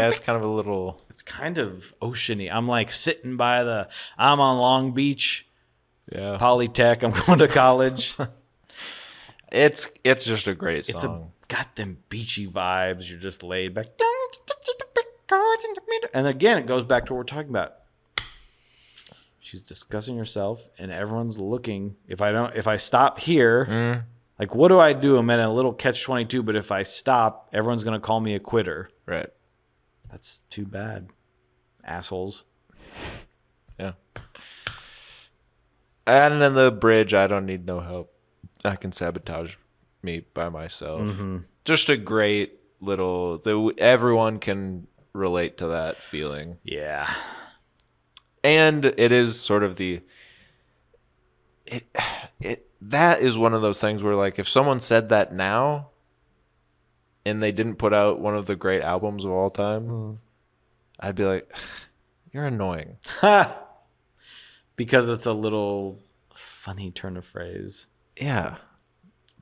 it's kind of a little. It's kind of oceany. I'm like sitting by I'm on Long Beach, Yeah. Polytech. I'm going to college. It's just a great It's song. got them beachy vibes. You're just laid back. And again, it goes back to what we're talking about. She's discussing herself, and everyone's looking. If I stop here, like, what do I do? I'm in a little catch-22, but if I stop, everyone's gonna call me a quitter. Right. That's too bad, assholes. Yeah. And then the bridge, I don't need no help. I can sabotage me by myself. Mm-hmm. Just a great little. Everyone can relate to that feeling. Yeah. And it is sort of that is one of those things where, like, if someone said that now and they didn't put out one of the great albums of all time, I'd be like, you're annoying. Because it's a little funny turn of phrase. Yeah.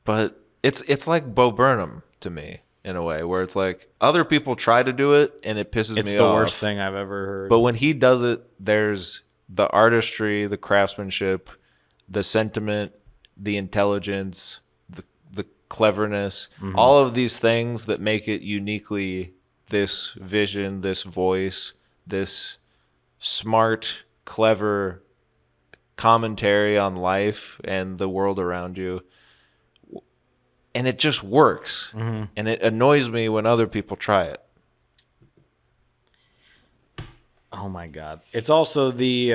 But it's like Bo Burnham to me in a way, where it's like other people try to do it and it pisses me off. It's the worst thing I've ever heard. But when he does it, there's the artistry, the craftsmanship, the sentiment, the intelligence, the cleverness, all of these things that make it uniquely this vision, this voice, this smart, clever commentary on life and the world around you. And it just works. And it annoys me when other people try it. Oh my God. It's also the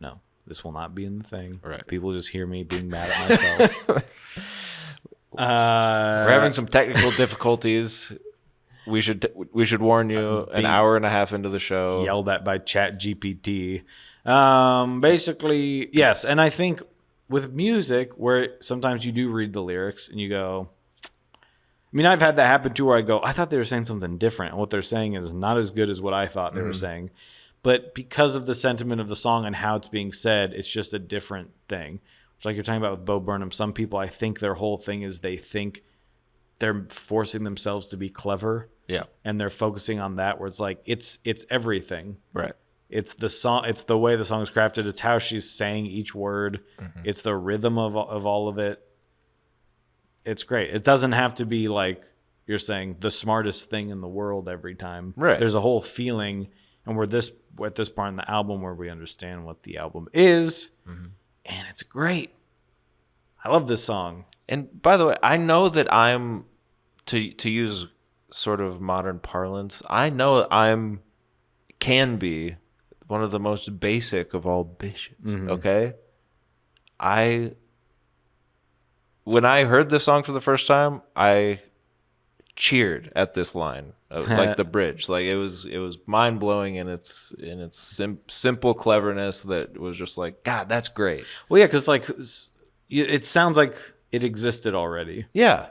no, this will not be in the thing. Right. People just hear me being mad at myself. We're having some technical difficulties. We should warn you an hour and a half into the show. Yelled at by Chat GPT. Basically, yes. And I think with music, where sometimes you do read the lyrics and you go, I mean, I've had that happen too, where I go, I thought they were saying something different, and what they're saying is not as good as what I thought they were saying. But because of the sentiment of the song and how it's being said, it's just a different thing. It's like you're talking about with Bo Burnham. Some people, I think their whole thing is they think they're forcing themselves to be clever. Yeah. And they're focusing on that, where it's like it's everything. Right. It's the song. It's the way the song's crafted. It's how she's saying each word. It's the rhythm of all of it. It's great. It doesn't have to be like you're saying the smartest thing in the world every time. Right. There's a whole feeling, and we're at this part in the album where we understand what the album is, and it's great. I love this song. And by the way, I know that I'm to use sort of modern parlance. I know can be one of the most basic of all bitches. Okay, when I heard this song for the first time, I cheered at this line, like the bridge. Like it was mind blowing in its simple cleverness. That was just like, God, that's great. Well, yeah, because like it sounds like it existed already. Yeah,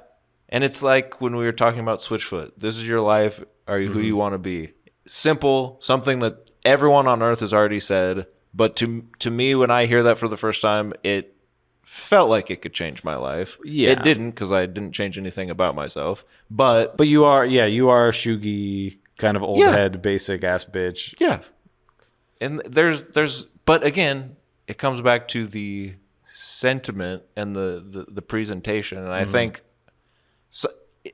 and it's like when we were talking about Switchfoot. This is your life. Are you who you want to be? Simple, something that everyone on earth has already said. But to me, when I hear that for the first time, it felt like it could change my life. Yeah. It didn't, because I didn't change anything about myself. But you are a Shugi kind of old head, basic ass bitch. yeah. And but again, it comes back to the sentiment and the presentation. And I think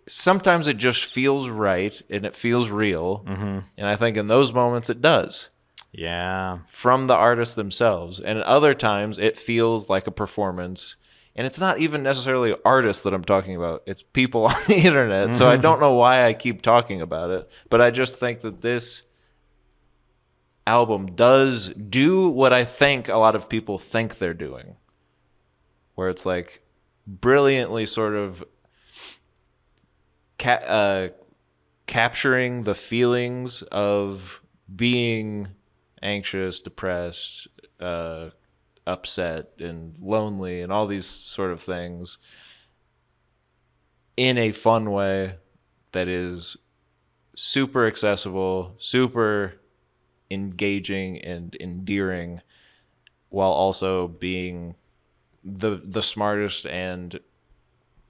sometimes it just feels right and it feels real. And I think in those moments it does. Yeah. From the artists themselves. And at other times it feels like a performance. And it's not even necessarily artists that I'm talking about. It's people on the internet. So I don't know why I keep talking about it. But I just think that this album does do what I think a lot of people think they're doing. Where it's like brilliantly sort of capturing the feelings of being anxious, depressed, upset, and lonely, and all these sort of things in a fun way that is super accessible, super engaging and endearing, while also being the smartest and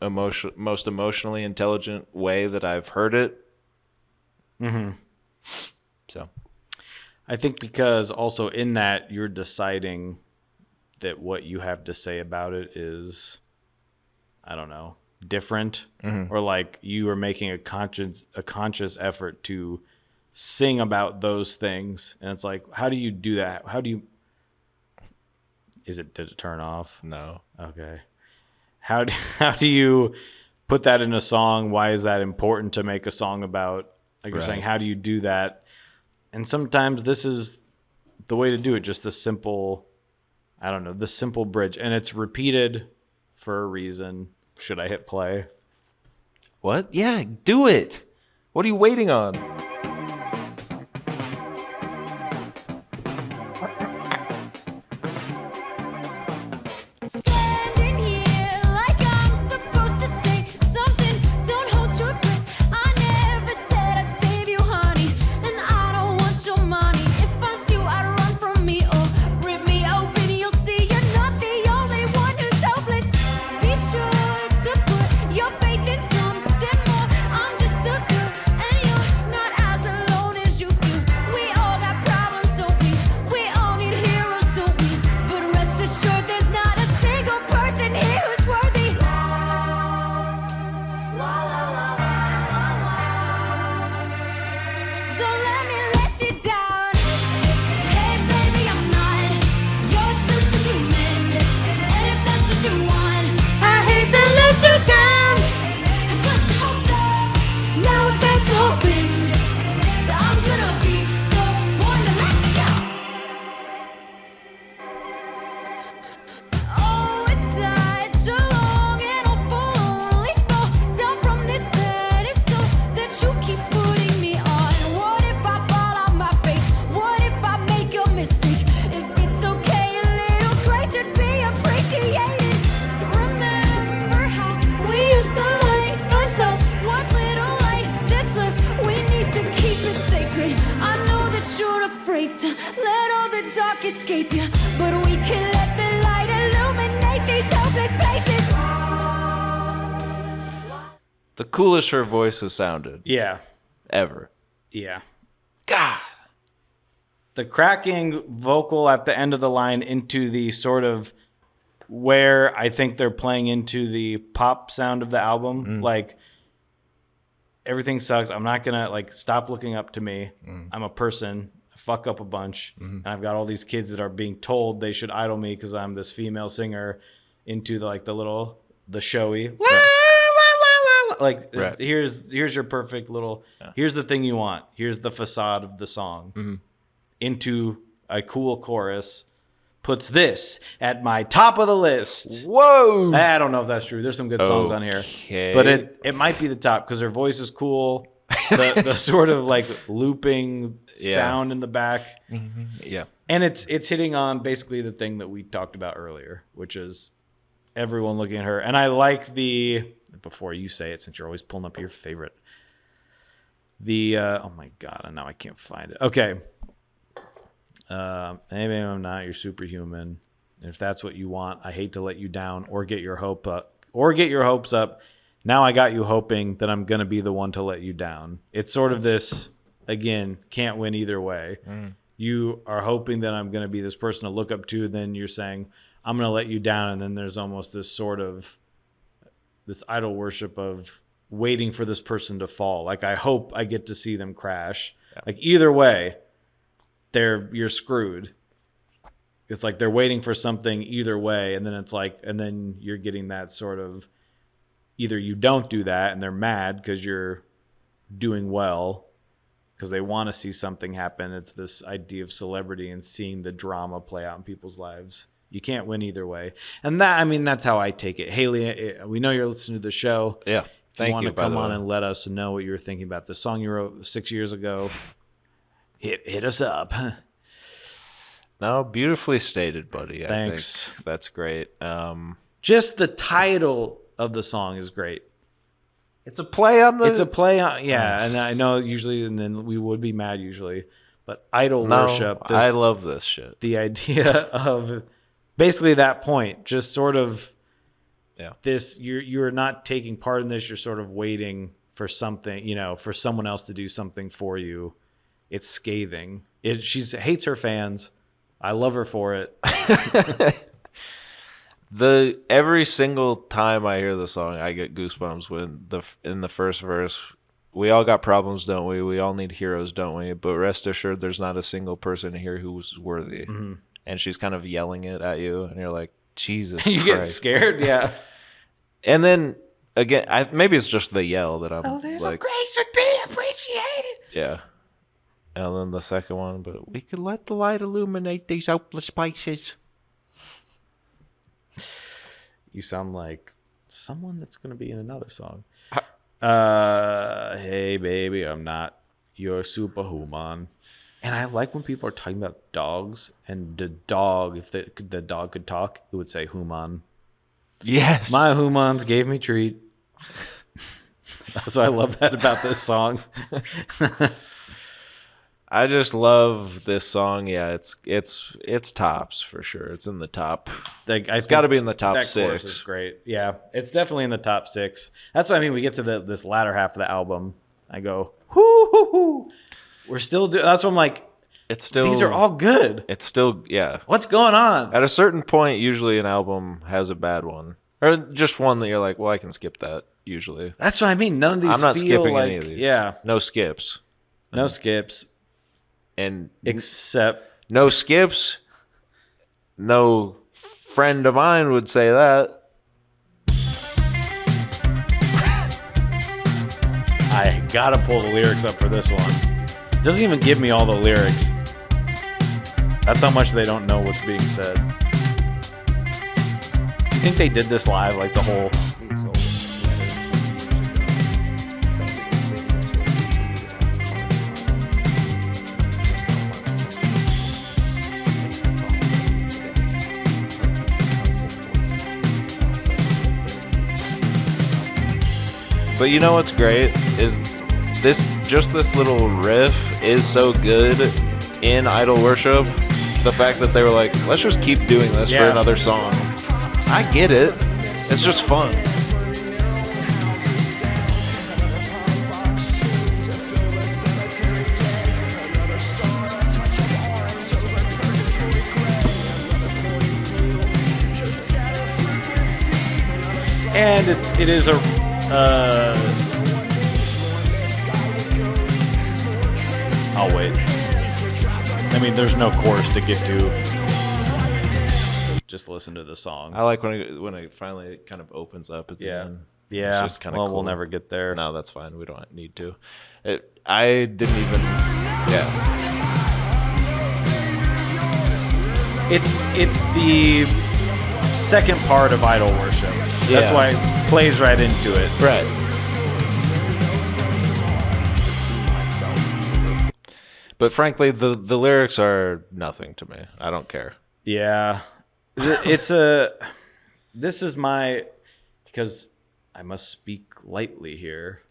most emotionally intelligent way that I've heard it. So I think because also in that you're deciding that what you have to say about it is, I don't know, different, or like you are making a conscious effort to sing about those things, and it's like, how do you do that? Did it turn off? no. Okay. How do you put that in a song? Why is that important to make a song about? Like you're saying, how do you do that? And sometimes this is the way to do it. Just the simple, the simple bridge. And it's repeated for a reason. Should I hit play? What? Yeah, do it. What are you waiting on? Standing here like I'm supposed to say something. Don't hold your breath. I never said I'd save you, honey, and I don't want your money. If I was you, I'd run from me or rip me open. You'll see you're not the only one who's hopeless. Be sure to put your faith in something more. I'm just a girl, and you're not as alone as you feel. We all got problems, don't we? We all need heroes, don't we? But rest assured, there's not a single person here who's worthy. Don't let me let you down. Hey baby, I'm not your superhuman, and if that's what you want, I hate to let you down. I got your hopes up, now I got you hoping that I'm gonna be the one to let you down. Oh, it's such a long and awful lonely fall down from this pedestal that you keep putting me on. What if I fall on my face? What if I make a mistake? If it's okay, a little grace would be appreciated. Remember how we used to light ourselves? What little light that's left, we need to keep it sacred. I know that you're afraid to let all the dark escape you, but we can let the light illuminate these hopeless places. The coolest her voice has sounded Yeah. ever. Yeah. God. the cracking vocal at the end of the line into the sort of where I think they're playing into the pop sound of the album. Like, everything sucks. I'm not gonna like stop looking up to me. I'm a person. I fuck up a bunch, and I've got all these kids that are being told they should idol me because I'm this female singer. Into the showy. Like, here's your perfect little. Here's the thing you want. Here's the facade of the song. Into a cool chorus. Puts this at my top of the list. Whoa! I don't know if that's true. There's some good songs on here, but it might be the top because her voice is cool. The sort of like looping sound in the back, and it's hitting on basically the thing that we talked about earlier, which is everyone looking at her. And I like before you say it, since you're always pulling up your favorite. Oh my god, and now I can't find it. Okay. Maybe I'm not. You're superhuman. If that's what you want, I hate to let you down or get your hopes up. Now I got you hoping that I'm gonna be the one to let you down. It's sort of this, again, can't win either way. You are hoping that I'm gonna be this person to look up to. Then you're saying I'm gonna let you down, and then there's almost this sort of this idol worship of waiting for this person to fall. Like, I hope I get to see them crash. Like, either way, you're screwed. It's like they're waiting for something either way, and then it's like, and then you're getting that sort of either you don't do that and they're mad because you're doing well because they want to see something happen. It's this idea of celebrity and seeing the drama play out in people's lives. You can't win either way. And that's how I take it. Haley, we know you're listening to the show. Yeah. Thank you. Want to come on and let us know what you were thinking about the song you wrote 6 years ago. Hit us up. No, beautifully stated, buddy. Thanks. I think that's great. Just the title of the song is great. It's a play on and I know usually, and then we would be mad usually, but idol worship. I love this shit. The idea of basically that point, just sort of, this, you're not taking part in this. You're sort of waiting for something, for someone else to do something for you. It's scathing. She hates her fans. I love her for it. Every single time I hear the song, I get goosebumps when in the first verse, we all got problems, don't we? We all need heroes, don't we? But rest assured, there's not a single person here who's worthy. And she's kind of yelling it at you, and you're like, Jesus you Christ. Get scared, yeah. And then again, maybe it's just the yell that I'm like, grace would be appreciated. Yeah. And then the second one, but we could let the light illuminate these hopeless places. You sound like someone that's going to be in another song. Hey, baby, I'm not your superhuman. And I like when people are talking about dogs, and the dog, if the dog could talk, it would say human. Yes. My humans gave me treat. So I love that about this song. I just love this song. Yeah, it's tops for sure. It's in the top. It's got to be in the top 6. Chorus is great. Yeah, it's definitely in the top 6. That's what I mean. We get to this latter half of the album. I go, hoo hoo hoo. We're still doing. That's what I'm like. It's still. These are all good. It's still, yeah. What's going on? At a certain point, usually an album has a bad one, or just one that you're like, well, I can skip that. Usually, that's what I mean. None of these. I'm not feel skipping like, any of these. Yeah, no skips. No skips. And except no skips. No friend of mine would say that. I gotta pull the lyrics up for this one. It doesn't even give me all the lyrics. That's how much they don't know what's being said. Do you think they did this live, like the whole? But you know what's great is this little riff is so good in Idol Worship. The fact that they were like, let's just keep doing this for another song. I get it. It's just fun. And it is a I'll wait. I mean, there's no chorus to get to. Just listen to the song. I like when it finally kind of opens up at the end. Yeah. It's just kind of well, cool. we'll never get there. No, that's fine. We don't need to. I didn't even. Yeah. It's the second part of idol worship. That's Yeah. why it plays right into it. Right. But frankly, the lyrics are nothing to me. I don't care. Yeah. This is my, because I must speak lightly here.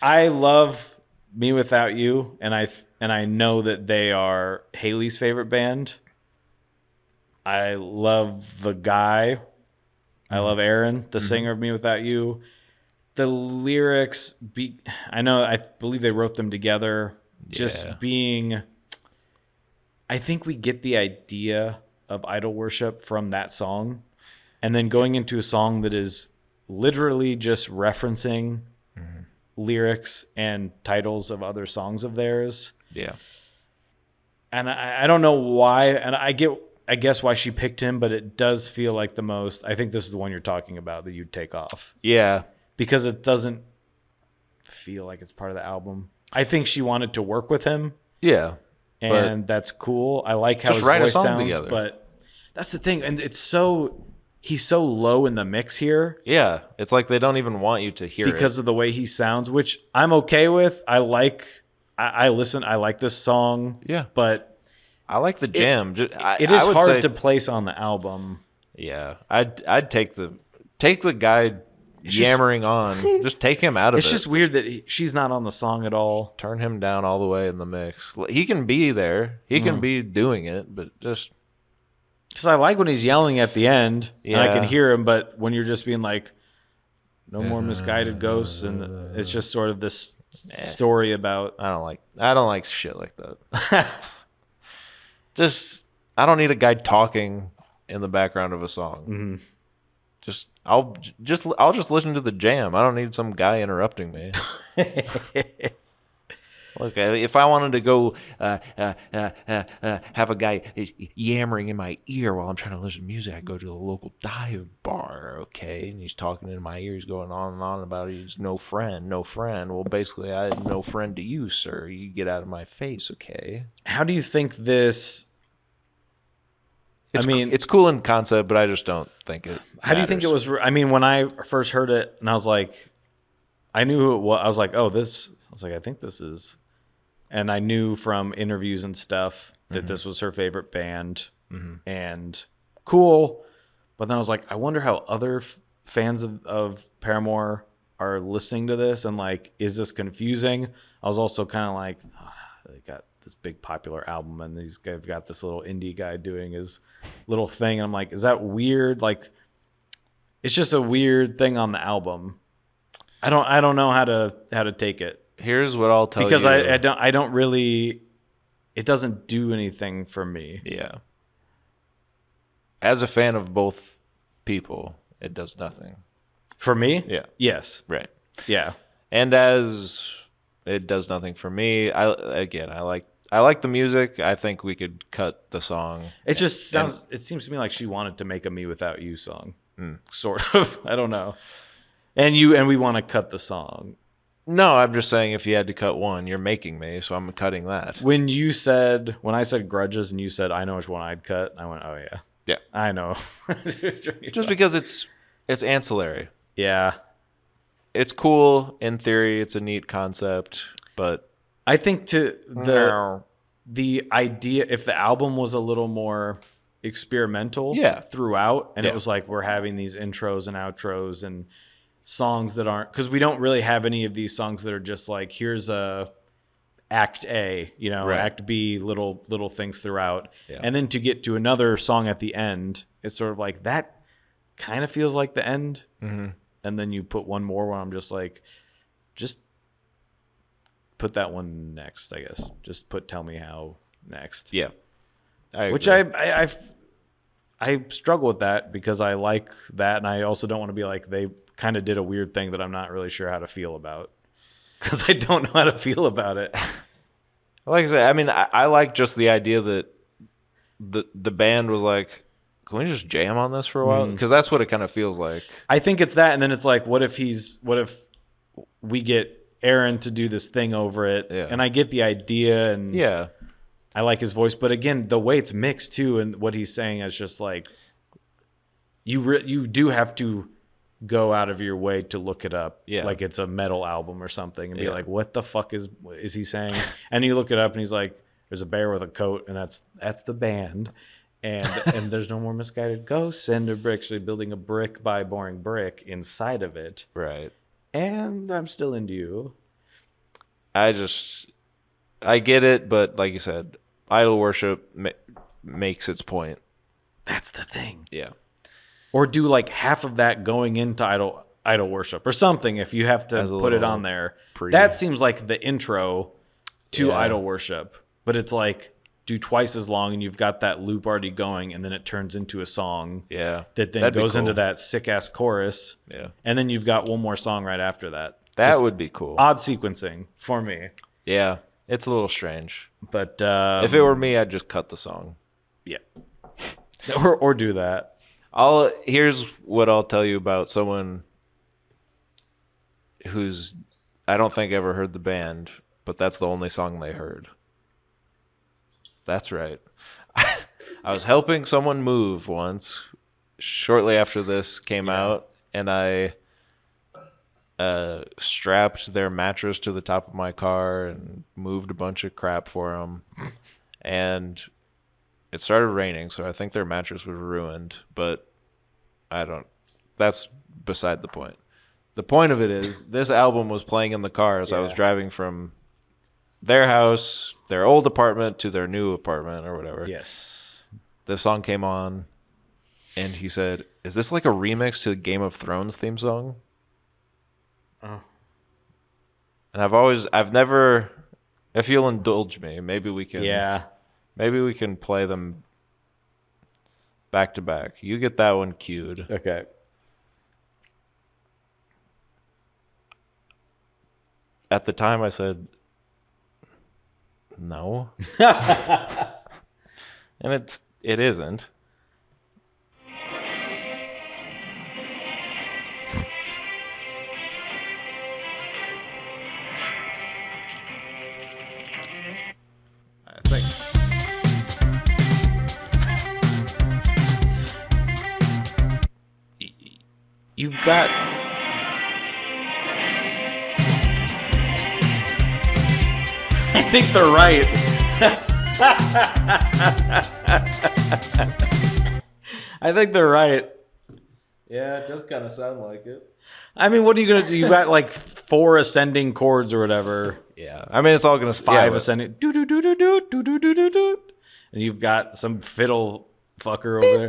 I love Me Without You, and I know that they are Haley's favorite band. I love the guy. I love Aaron, the singer of Me Without You. The lyrics, I believe they wrote them together. Just Yeah. being, I think we get the idea of idol worship from that song, and then going into a song that is literally just referencing lyrics and titles of other songs of theirs. Yeah. And I don't know why, and I guess why she picked him, but it does feel like the most. I think this is the one you're talking about that you'd take off. Yeah. Because it doesn't feel like it's part of the album. I think she wanted to work with him, Yeah. and that's cool. I like how Just his write a voice song sounds, together. but that's the thing. And he's so low in the mix here Yeah. It's like they don't even want you to hear because of the way he sounds, which I'm okay with. I like this song. Yeah. But I like the jam. it is hard to place on the album. Yeah. I'd take the guy yammering on. Just take him out of it. It's just weird that she's not on the song at all. Turn him down all the way in the mix. He can be there. He can be doing it, but just Because I like when he's yelling at the end, and I can Yeah. hear him, but when you're just being like, no more misguided ghosts, and it's just sort of this story about... I don't like shit like that. Just I don't need a guy talking in the background of a song. Mm-hmm. I'll just listen to the jam. I don't need some guy interrupting me. Look, if I wanted to go have a guy yammering in my ear while I'm trying to listen to music, I go to the local dive bar, okay? And he's talking in my ear. He's going on and on about he's no friend. Well, basically, I had no friend to you, sir. You get out of my face, okay? How do you think this... It's cool in concept, but I just don't think it How do you think it was... I mean, when I first heard it, and I was like... I knew who it was. I was like, I think this is... And I knew from interviews and stuff that this was her favorite band. And cool. But then I was like, I wonder how other fans of Paramore are listening to this. And like, is this confusing? I was also kind of like, they got this big popular album and they've got this little indie guy doing his little thing. And I'm like, is that weird? Like, it's just a weird thing on the album. I don't know how to take it. Here's what I'll tell you. Because I don't really, it doesn't do anything for me. Yeah. As a fan of both people, it does nothing. For me? Yeah. Yes. Right. Yeah. And as it does nothing for me, I like the music. I think we could cut the song. It just sounds, it seems to me like she wanted to make a Me Without You song. Sort of. I don't know. And we want to cut the song. No, I'm just saying if you had to cut one, you're making me, so I'm cutting that. When I said Grudges and you said, I know which one I'd cut, I went, oh yeah. Yeah. I know. Just because it's ancillary. Yeah. It's cool in theory, it's a neat concept, but I think the idea, if the album was a little more experimental throughout, and it was like we're having these intros and outros and songs that aren't, because we don't really have any of these songs that are just like, here's a act A, act B, little things throughout, and then to get to another song at the end, it's sort of like that kind of feels like the end, and then you put one more where I'm just like, just put that one next, I guess. Just put Tell Me How next. Yeah. Which I I struggle with that because I like that, and I also don't want to be like they kind of did a weird thing that I'm not really sure how to feel about because I don't know how to feel about it. Like I said, I mean, I like just the idea that the band was like, can we just jam on this for a while? Because that's what it kind of feels like. I think it's that, and then it's like, what if we get Aaron to do this thing over it? Yeah. And I get the idea, and Yeah. I like his voice, but again, the way it's mixed too, and what he's saying is just like you do have to go out of your way to look it up, like it's a metal album or something, and be like, what the fuck is he saying? And you look it up, and he's like, there's a bear with a coat, and that's the band, and there's no more misguided ghosts, and they're actually building a brick by boring brick inside of it, Right. and I'm still into you. I get it, but like you said, idol worship makes its point. That's the thing. Yeah. Or do like half of that going into idol worship or something if you have to As a put it little on there. That seems like the intro to idol worship. But it's like do twice as long and you've got that loop already going and then it turns into a song. Yeah. That then That'd be goes into cool. that sick ass chorus. Yeah. And then you've got one more song right after that. That Just would be cool. odd sequencing for me. Yeah. It's a little strange. But If it were me, I'd just cut the song. yeah. or do that. Here's what I'll tell you about someone who's I don't think ever heard the band, but that's the only song they heard. That's right. I was helping someone move once, shortly after this came out, and I strapped their mattress to the top of my car and moved a bunch of crap for them. And it started raining, so I think their mattress was ruined, but that's beside the point. The point of it is this album was playing in the car as I was driving from their house, their old apartment, to their new apartment or whatever. Yes. The song came on, and he said, "Is this like a remix to the Game of Thrones theme song?" Oh. And I've never, if you'll indulge me, maybe we can play them back to back. You get that one queued. Okay. At the time, I said, no. And it isn't. I think. You've got I think they're right. I think they're right. Yeah, it does kind of sound like it. I mean, what are you going to do? You got like 4 ascending chords or whatever. Yeah. I mean, it's all going to 5 ascending. Do do do do do do do do do do. And you've got some fiddle fucker over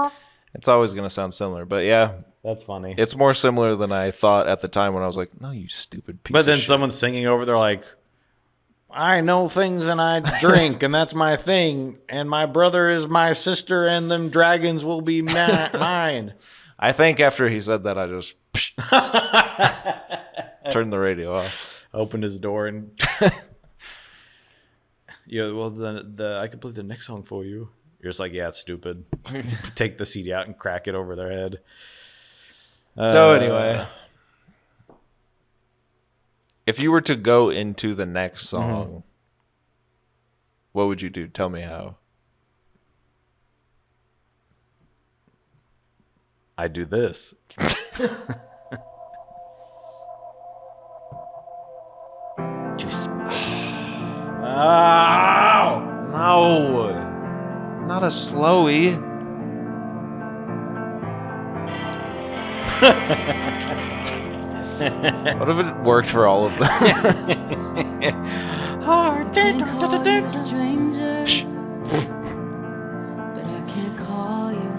there. It's always going to sound similar. But yeah, That's funny. it's more similar than I thought at the time when I was like, no, you stupid piece But of then shit. someone's singing over, they're like, I know things and I drink and that's my thing. And my brother is my sister and them dragons will be mine. I think after he said that, I just turned the radio off. Opened his door and yeah, well the I could play the next song for you. You're just like, yeah, it's stupid. Take the CD out and crack it over their head. So anyway, if you were to go into the next song, what would you do? Tell me how. I do this. Just No, not a slowie. What if it worked for all of them? Can't call you a stranger, but I can't call you.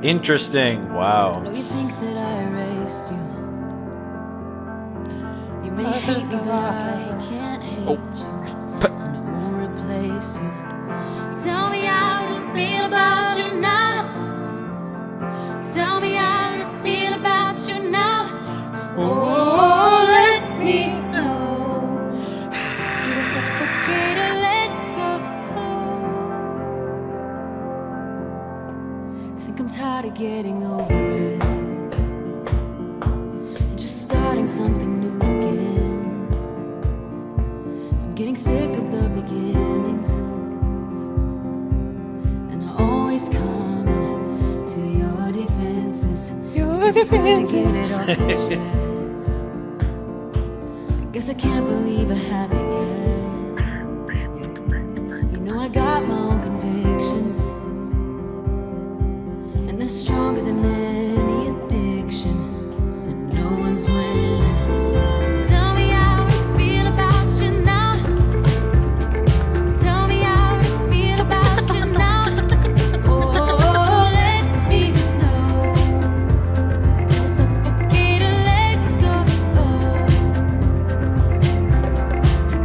interesting. Wow. No, you think that I erased you. You may hate me, but I can't hate you. And I won't replace you. Tell me feel about you now. Tell me how to feel about you now. Oh, let me know. Do I suffocate or let go? Think I'm tired of getting over it and just starting something new again. I'm getting sick of the beginnings, and I always come to your defenses. Cause it's good to get it off my chest. I guess I can't believe I have it yet. You know I got my own convictions, and they're stronger than any addiction, and no one's winning. Tell me how to feel about you now. Tell me how to feel about you now. Oh, let me know. Do I suffocate or let go?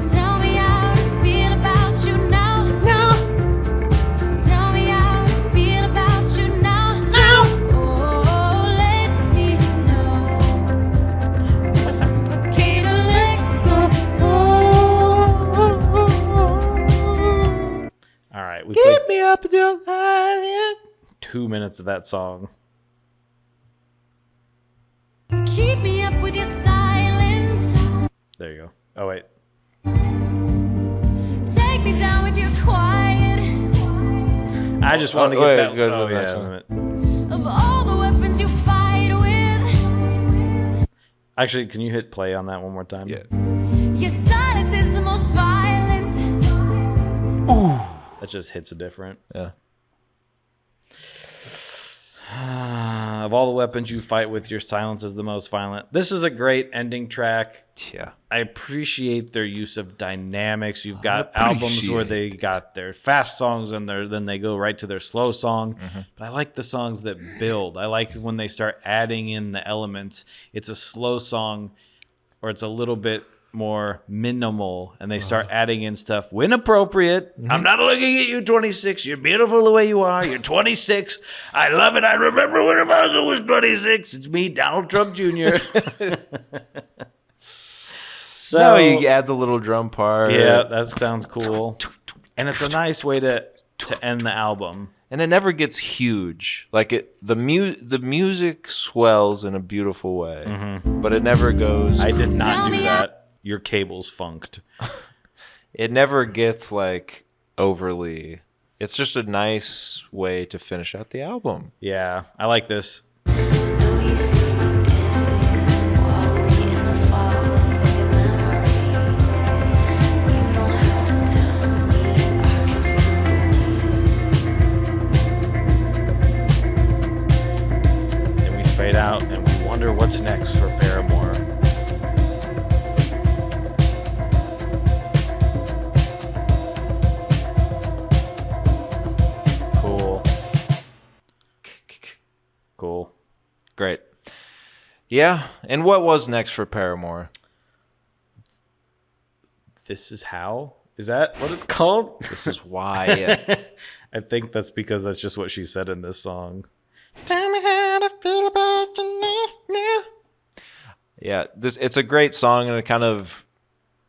Tell me how to feel about you now. Tell me how to feel about you now. Oh, let me know. Do I suffocate or let go? All right, we played me up until 2 minutes of that song. Keep me up with your silence. There you go. Oh wait, Take me down with your quiet. I just wanted to wait, get that. go to Oh the next yeah. one. Of all the weapons you fight with, Actually, can you hit play on that one more time? Yeah. your silence is the most violent. That just hits a different. Yeah. Of all the weapons you fight with, your silence is the most violent. This is a great ending track. Yeah. I appreciate their use of dynamics. You've got albums where they got their fast songs and then they go right to their slow song. But I like the songs that build. I like when they start adding in the elements. It's a slow song or it's a little bit more minimal and they start adding in stuff when appropriate. I'm not looking at you, 26. You're beautiful the way you are. You're 26. I love it. I remember when Ivanka was 26. It's me, Donald Trump Jr. So No, you add the little drum part. yeah, that sounds cool. And it's a nice way to end the album. And it never gets huge. Like the music swells in a beautiful way, but it never goes. I did not Tell do me that. Your cable's funked. It never gets like overly. It's just a nice way to finish out the album. Yeah, I like this. Know you see me dancing, wildly in the fog of your memory. You don't have to tell me, I can still believe. Then we fade out and we wonder what's next for Paramore. Cool. Great. Yeah. And what was next for Paramore? This is how? Is that what it's called? This is why. I think that's because that's just what she said in this song. Tell me how to feel about you now. Yeah, it's a great song, and it kind of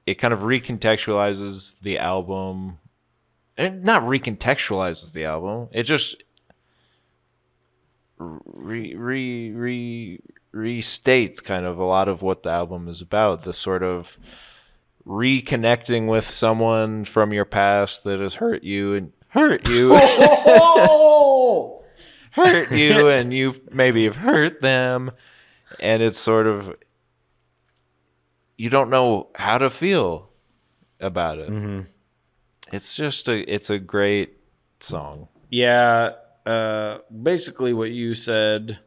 recontextualizes the album. And not recontextualizes the album. It just restates kind of a lot of what the album is about. The sort of reconnecting with someone from your past that has hurt you, and hurt you, and you maybe have hurt them, and it's sort of you don't know how to feel about it. It's just it's a great song. Yeah, basically what you said,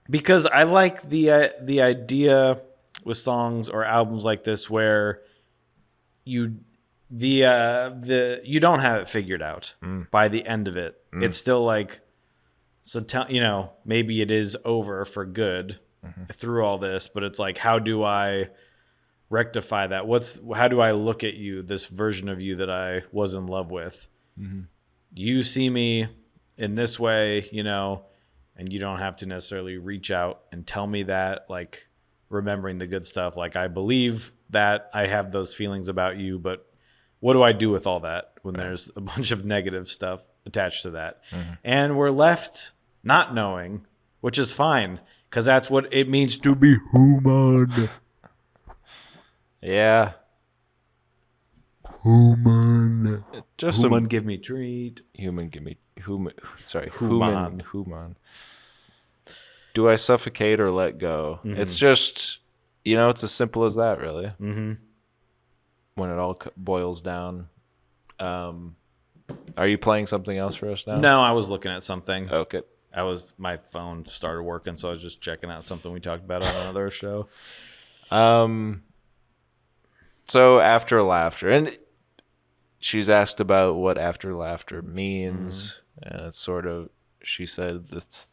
because I like the idea with songs or albums like this where you don't have it figured out by the end of it. It's still like, so maybe it is over for good through all this, but it's like, how do I rectify that? How do I look at you, this version of you that I was in love with? you see me in this way, you know, and you don't have to necessarily reach out and tell me that, like remembering the good stuff. Like, I believe that I have those feelings about you, but what do I do with all that when there's a bunch of negative stuff attached to that? And we're left not knowing, which is fine, because that's what it means to be human. Yeah. Human. Just Human, some give me treat. human give me human sorry, Human. human. Do I suffocate or let go? It's just, you know, it's as simple as that, really. Mm-hmm. When it all boils down. Are you playing something else for us now? No, I was looking at something. Okay. My phone started working, so I was just checking out something we talked about on another show. So after laughter, and she's asked about what after laughter means, and it's sort of, she said that's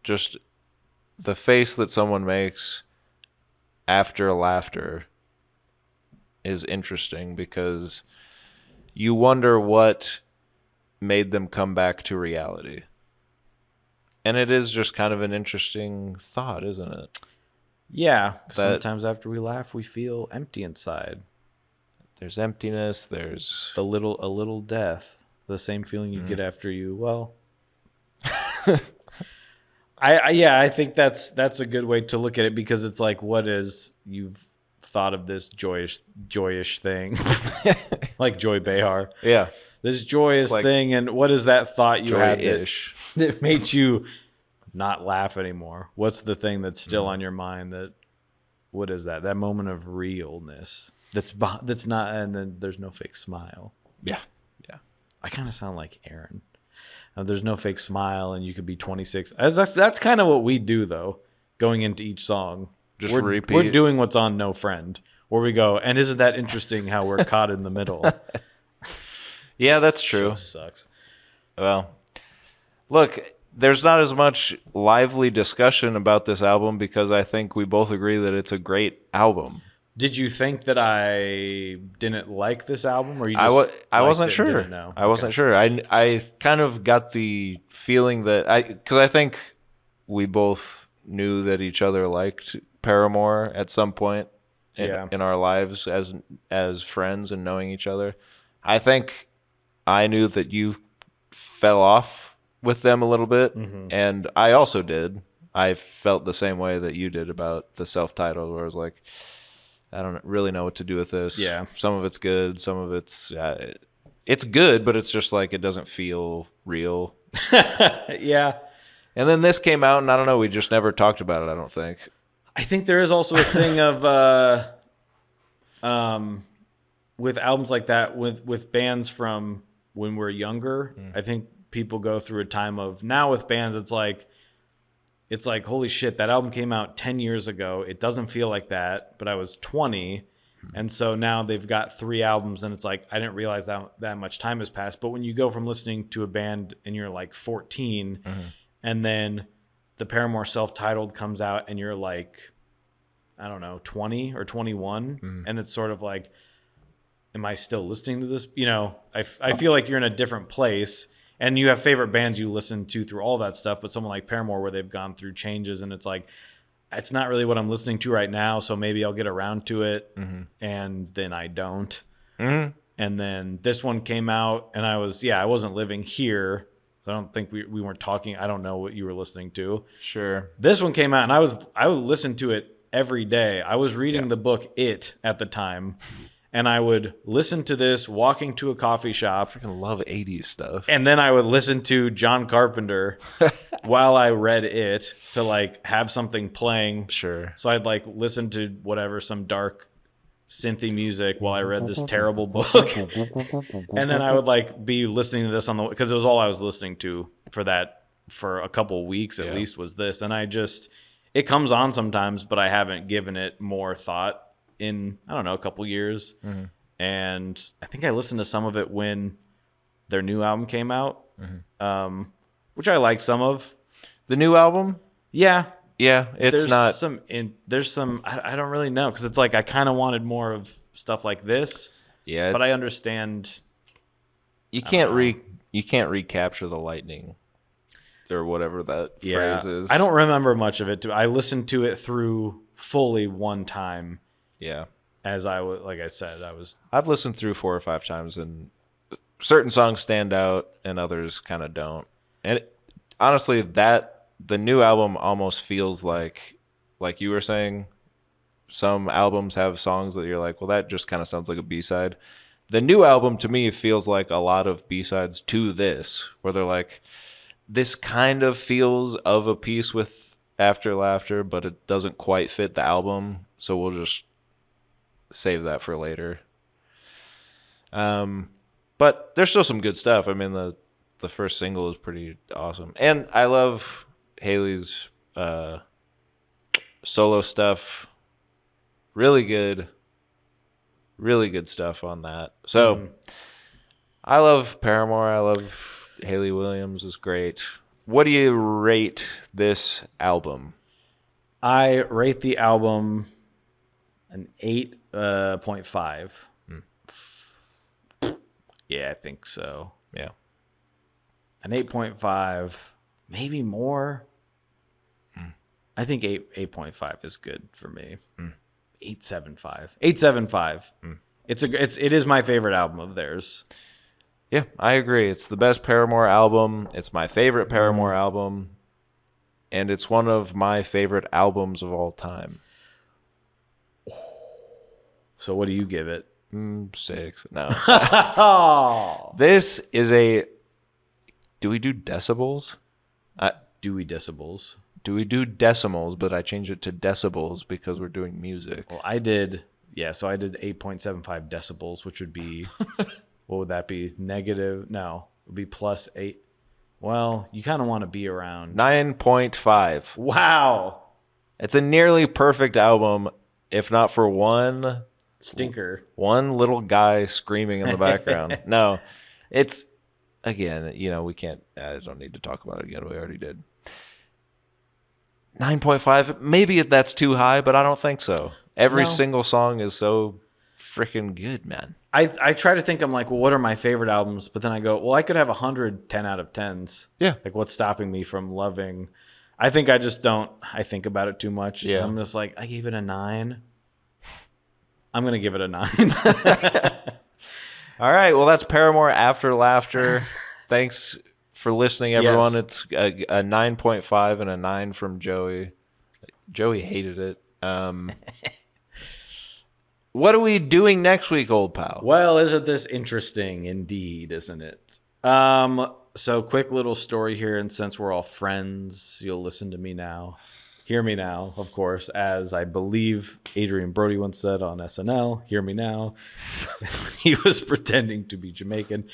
just the face that someone makes after laughter is interesting because you wonder what made them come back to reality. And it is just kind of an interesting thought, isn't it? Yeah, That- sometimes after we laugh, we feel empty inside. There's emptiness, there's... A little death. The same feeling you get after you. Well, I think that's a good way to look at it, because it's like, what is, you've thought of this joyous thing, like Joy Behar. Yeah. This joyous like thing, and what is that thought you had Joy-ish. that made you not laugh anymore? What's the thing that's still on your mind? What is that? That moment of realness. That's not, and then there's no fake smile. Yeah. Yeah. I kind of sound like Aaron. There's no fake smile, and you could be 26. That's kind of what we do, though. Going into each song, Just we're repeat. doing what's on No Friend, where we go, and isn't that interesting how we're caught in the middle? Yeah, that's true. Show sucks. Well, look, there's not as much lively discussion about this album because I think we both agree that it's a great album. Did you think that I didn't like this album, or you just I liked wasn't it sure. and didn't know? I wasn't sure. I kind of got the feeling that because I think we both knew that each other liked Paramore at some point in our lives as friends and knowing each other. I think I knew that you fell off with them a little bit, and I also did. I felt the same way that you did about the self-titled, where I was like, I don't really know what to do with this. Yeah. Some of it's good. Some of it's good, but it's just like it doesn't feel real. Yeah. And then this came out, and I don't know. We just never talked about it, I don't think. I think there is also a thing of with albums like that, with bands from when we're younger. I think people go through a time of, now with bands, it's like, holy shit, that album came out 10 years ago. It doesn't feel like that, but I was 20. And so now they've got 3 albums, and it's like, I didn't realize that much time has passed. But when you go from listening to a band and you're like 14, and then the Paramore self-titled comes out and you're like, I don't know, 20 or 21. And it's sort of like, am I still listening to this? You know, I feel like you're in a different place. And you have favorite bands you listen to through all that stuff, but someone like Paramore, where they've gone through changes, and it's like, it's not really what I'm listening to right now, so maybe I'll get around to it, and then I don't. And then this one came out, and I wasn't living here, so I don't think we weren't talking. I don't know what you were listening to. Sure. This one came out, and I would listen to it every day. I was reading the book It at the time. And I would listen to this walking to a coffee shop. I love 80s stuff. And then I would listen to John Carpenter while I read it to like have something playing. Sure. So I'd like listen to whatever, some dark synthy music while I read this terrible book. And then I would like be listening to this because it was all I was listening to for a couple of weeks at least was this. And it comes on sometimes, but I haven't given it more thought in, I don't know, a couple years. And I think I listened to some of it when their new album came out, which I like some of. The new album? Yeah. Yeah, it's not... There's some, I don't really know, because it's like I kind of wanted more of stuff like this. Yeah. But I understand. You can't you can't recapture the lightning or whatever that phrase is. I don't remember much of it. I listened to it through fully one time. Yeah. As like I said, I've listened through 4 or 5 times, and certain songs stand out and others kind of don't. And honestly, the new album almost feels like you were saying, some albums have songs that you're like, well, that just kind of sounds like a B-side. The new album to me feels like a lot of B-sides to this, where they're like, this kind of feels of a piece with After Laughter, but it doesn't quite fit the album, so we'll just save that for later. But there's still some good stuff. I mean, the first single is pretty awesome, and I love Haley's solo stuff. Really good stuff on that. So I love Paramore. I love Haley Williams is great. What do you rate this album? I rate the album an 8.5. Yeah, I think so. Yeah. An 8.5, maybe more. I think 8.5 is good for me. 8.75. 8.75. It is my favorite album of theirs. Yeah, I agree. It's the best Paramore album. It's my favorite Paramore album. And it's one of my favorite albums of all time. So what do you give it? 6. No. Oh. This is a... Do we do decibels? Dewey decibels. Do we do decimals, but I changed it to decibels because we're doing music. Well, I did 8.75 decibels, which would be, what would that be? Negative? No, it would be plus 8. Well, you kind of want to be around 9.5. Wow. It's a nearly perfect album, if not for one stinker. One little guy screaming in the background. No, it's, again, we can't, I don't need to talk about it again. We already did. 9.5, maybe that's too high, but I don't think so. Every single song is so freaking good, man. I try to think, I'm like, well, what are my favorite albums? But then I go, well, I could have 100 10 out of 10s. Yeah. Like, what's stopping me from loving? I think I just don't, I think about it too much. Yeah. I'm just like, I gave it a 9. I'm going to give it a 9. All right, well, that's Paramore After Laughter. Thanks for listening, everyone. Yes. It's a 9.5 and a 9 from Joey. Joey hated it. What are we doing next week, old pal? Well, isn't this interesting indeed, isn't it? So quick little story here, and since we're all friends, you'll listen to me now. Hear me now, of course, as I believe Adrian Brody once said on SNL, hear me now. He was pretending to be Jamaican.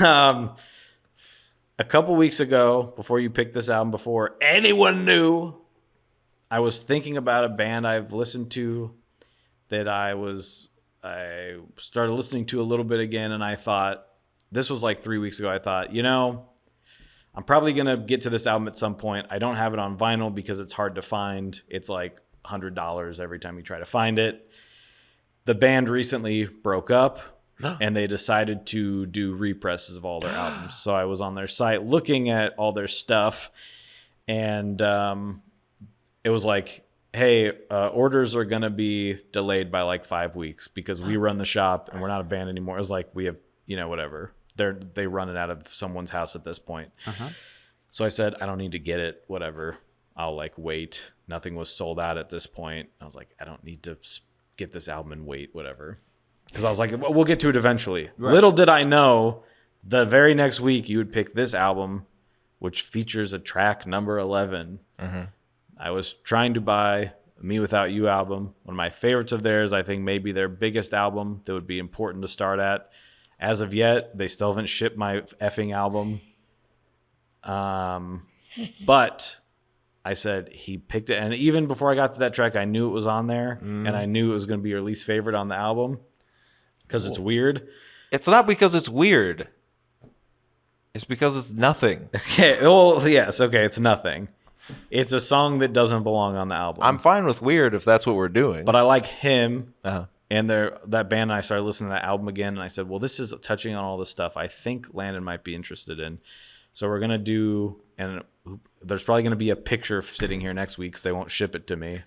A couple weeks ago, before you picked this album, before anyone knew, I was thinking about a band I've listened to that I started listening to a little bit again, and I thought, this was like 3 weeks ago, I thought, I'm probably going to get to this album at some point. I don't have it on vinyl because it's hard to find. It's like $100 every time you try to find it. The band recently broke up, and they decided to do represses of all their albums. So I was on their site looking at all their stuff, and it was like, hey, orders are going to be delayed by like 5 weeks because we run the shop and we're not a band anymore. It was like, we have, whatever. They run it out of someone's house at this point. So I said, I don't need to get it, whatever. I'll like wait. Nothing was sold out at this point. I was like, I don't need to get this album and wait, whatever. Because I was like, we'll get to it eventually. Right. Little did I know, the very next week you would pick this album, which features a track number 11. I was trying to buy a Me Without You album, one of my favorites of theirs. I think maybe their biggest album that would be important to start at. As of yet, they still haven't shipped my effing album. But I said he picked it. And even before I got to that track, I knew it was on there. And I knew it was going to be your least favorite on the album because it's weird. It's not because it's weird. It's because it's nothing. Okay. Well, yes. Okay. It's nothing. It's a song that doesn't belong on the album. I'm fine with weird if that's what we're doing. But I like him. And that band and I started listening to that album again, and I said, well, this is touching on all this stuff I think Landon might be interested in. So we're going to do, and there's probably going to be a picture sitting here next week because they won't ship it to me.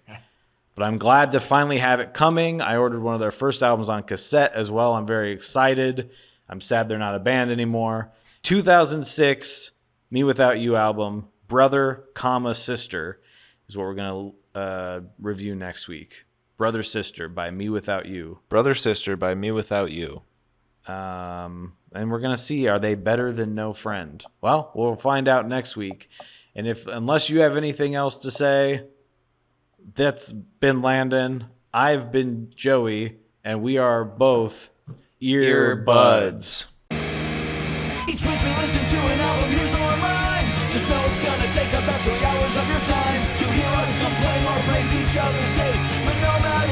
But I'm glad to finally have it coming. I ordered one of their first albums on cassette as well. I'm very excited. I'm sad they're not a band anymore. 2006, Me Without You album, Brother, Sister, is what we're going to review next week. Brother Sister by Me Without You. Brother Sister by Me Without You. And we're going to see, are they better than No Friend? Well, we'll find out next week. And unless you have anything else to say, that's been Landon. I've been Joey, and we are both Earbuds. Each week we listen to an album, here's our mind. Just know it's gonna take about 3 hours of your time to hear us complain or praise each other's taste. But no matter